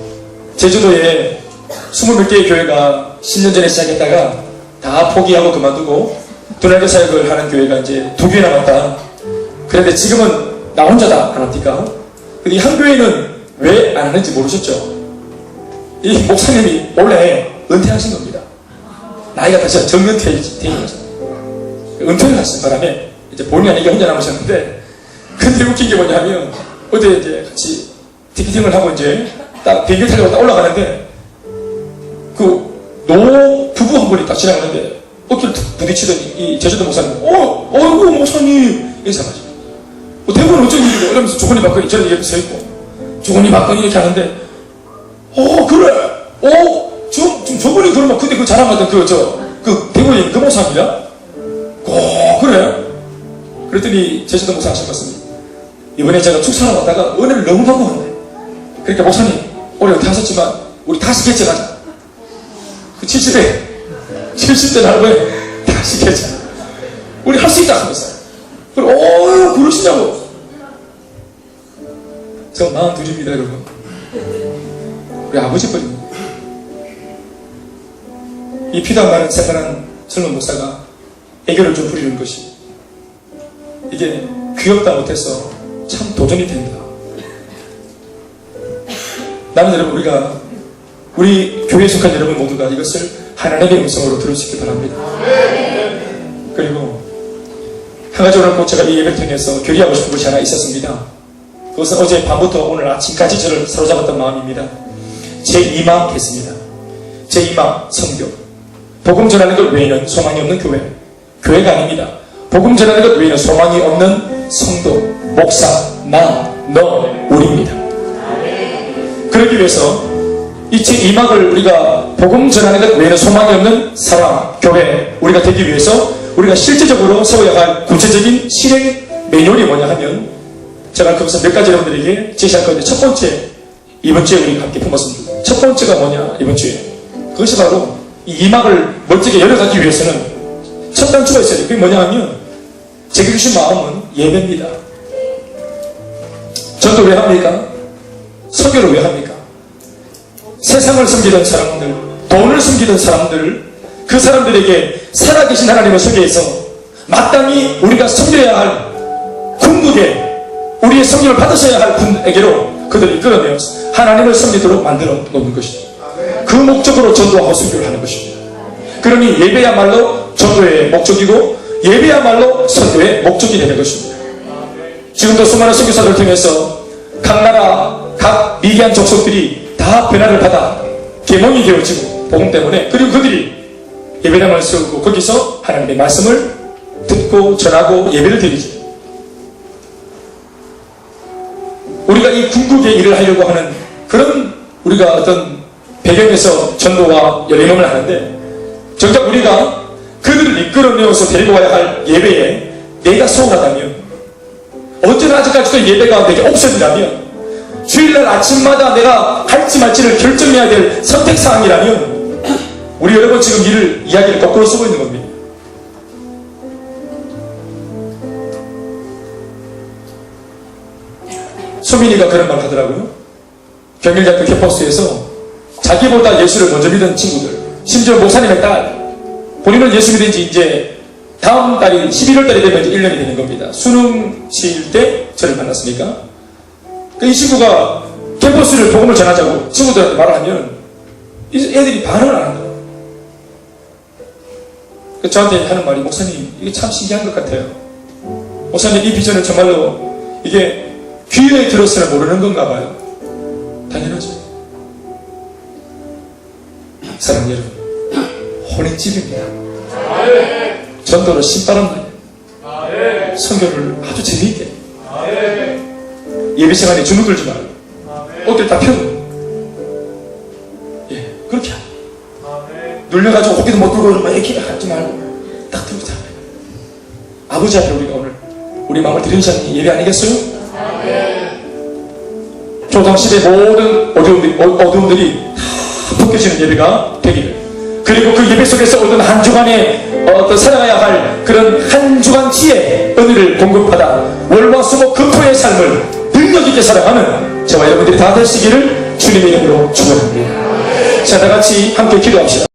제주도에 20몇 개의 교회가 10년 전에 시작했다가 다 포기하고 그만두고 두날교 사역을 하는 교회가 이제 2교회 남았다. 그런데 지금은 나 혼자다 안 합니까? 근데 한 교회는 왜 안 하는지 모르셨죠? 이 목사님이 원래 은퇴하신 겁니다. 나이가 다시 정은퇴인 거죠. 은퇴를 하신 바람에 이제 본의 아니게 혼자 남으셨는데, 근데 웃긴 게 뭐냐면 어제 이제 같이 티켓팅을 하고 이제 딱 비행기 타려고 딱 올라가는데 그 노 부부 한 분이 딱 지나가는데 어깨를 툭 부딪히더니 이 제주도 목사님, 어이구 목사님 인사하죠. 대부분 어쩐 일이고 이러면서 주거니 받거니 저는 이렇게 서있고 주거니 받거니 이렇게 하는데, 그래, 저분이 그러면 근데 그 자랑하던 그 대구에 그 목사입니다. 그래? 그랬더니 제주도 목사 하셨습니다. 이번에 제가 축사하러 왔다가 은혜를 너무 받고 왔네. 그러니까 목사님 올해 은퇴하셨지만 우리 다시 개척하자. 그 70대 할아버지 다시 개척. 우리 할 수 있다 하면서. 그래, 그러시냐고. 저 마음 드립니다, 여러분. 우리 아버지 거입니다. 이 피도 안 마른 새파란 젊은 목사가 애교를 좀 부리는 것이 이게 귀엽다 못해서 참 도전이 된다. 나는 여러분, 우리 교회에 속한 여러분 모두가 이것을 하나님의 음성으로 들을 수 있기 바랍니다. 그리고 한 가지 오늘 꼭 제가 이 예배를 통해서 교리하고 싶은 것이 하나 있었습니다. 그것은 어제 밤부터 오늘 아침까지 저를 사로잡았던 마음입니다. 제2막 했습니다. 제2막 선교. 복음 전하는 것 외에는 소망이 없는 교회가 아닙니다. 복음 전하는 것 외에는 소망이 없는 성도, 목사, 나, 너, 우리입니다. 그러기 위해서 이 제2막을 우리가 복음 전하는 것 외에는 소망이 없는 사람, 교회, 우리가 되기 위해서 우리가 실제적으로 세워야 할 구체적인 실행 매뉴얼이 뭐냐 하면, 제가 거기서 몇 가지 여러분들에게 제시할 건데, 첫 번째, 이번 주에 우리가 함께 품었습니다. 첫 번째가 뭐냐, 이번 주에. 그것이 바로 이 2막을 멋지게 열어가기 위해서는 첫 단추가 있어야 돼요. 그게 뭐냐 하면, 제게 주신 마음은 예배입니다. 전도 왜 합니까? 설교를 왜 합니까? 세상을 섬기던 사람들, 돈을 섬기던 사람들, 그 사람들에게 살아계신 하나님을 소개해서 마땅히 우리가 섬겨야 할 궁극에 우리의 섬김을 받으셔야 할 분에게로 그들을 이끌어내어서 하나님을 섬기도록 만들어 놓는 것입니다. 그 목적으로 전도하고 선교를 하는 것입니다. 그러니 예배야말로 전도의 목적이고 예배야말로 선교의 목적이 되는 것입니다. 지금도 수많은 선교사들을 통해서 각 나라, 각 미개한 족속들이 다 변화를 받아 계몽이 되어지고 복음 때문에, 그리고 그들이 예배당을 세우고 거기서 하나님의 말씀을 듣고 전하고 예배를 드리지. 우리가 이 궁극의 일을 하려고 하는 그런 우리가 어떤 배경에서 전도와 열림을 하는데, 정작 우리가 그들을 이끌어내어서 데리고 와야 할 예배에 내가 소홀하다면, 언제나 아직까지도 예배가 내게 옵션이라면, 주일날 아침마다 내가 할지 말지를 결정해야 될 선택사항이라면, 우리 여러분 지금 이야기를 거꾸로 쓰고 있는 겁니다. 소민이가 그런 말 하더라고요. 경일대학교 캠퍼스에서 자기보다 예수를 먼저 믿은 친구들, 심지어 목사님의 딸, 본인은 예수 믿은 지 이제 다음 달이 11월 달이 되면 이제 1년이 되는 겁니다. 수능 시일 때 저를 만났으니까. 이 친구가 캠퍼스를 복음을 전하자고 친구들한테 말을 하면 애들이 반응을 안 한다. 저한테 하는 말이, 목사님 이게 참 신기한 것 같아요. 목사님 이 비전은 정말로 이게 귀에 들었으나 모르는 건가 봐요. 당연하죠. 사랑하는 여러분, 혼인집입니다. 전도를 신바람나게, 선교를 아주 재미있게, 예배 시간에 주눅 들지 말고 옷들 다 펴고, 예, 그렇게 하고, 눌려가지고 고기도 못 들고 막 이렇게 하지 말고 딱 들고 자. 아버지 앞에 우리가 오늘 우리 마음을 드리는 시간이 예배 아니겠어요? 조상시대 모든 어두움들이 다 벗겨지는 예배가 되기를, 그리고 그 예배 속에서 어떤 한 주간의 어떤 살아가야 할 그런 한 주간치의 은혜를 공급하다 월화수목 금토의 삶을 능력 있게 살아가는 저와 여러분들이 다 되시기를 주님의 이름으로 축원합니다. 자, 다 같이 함께 기도합시다.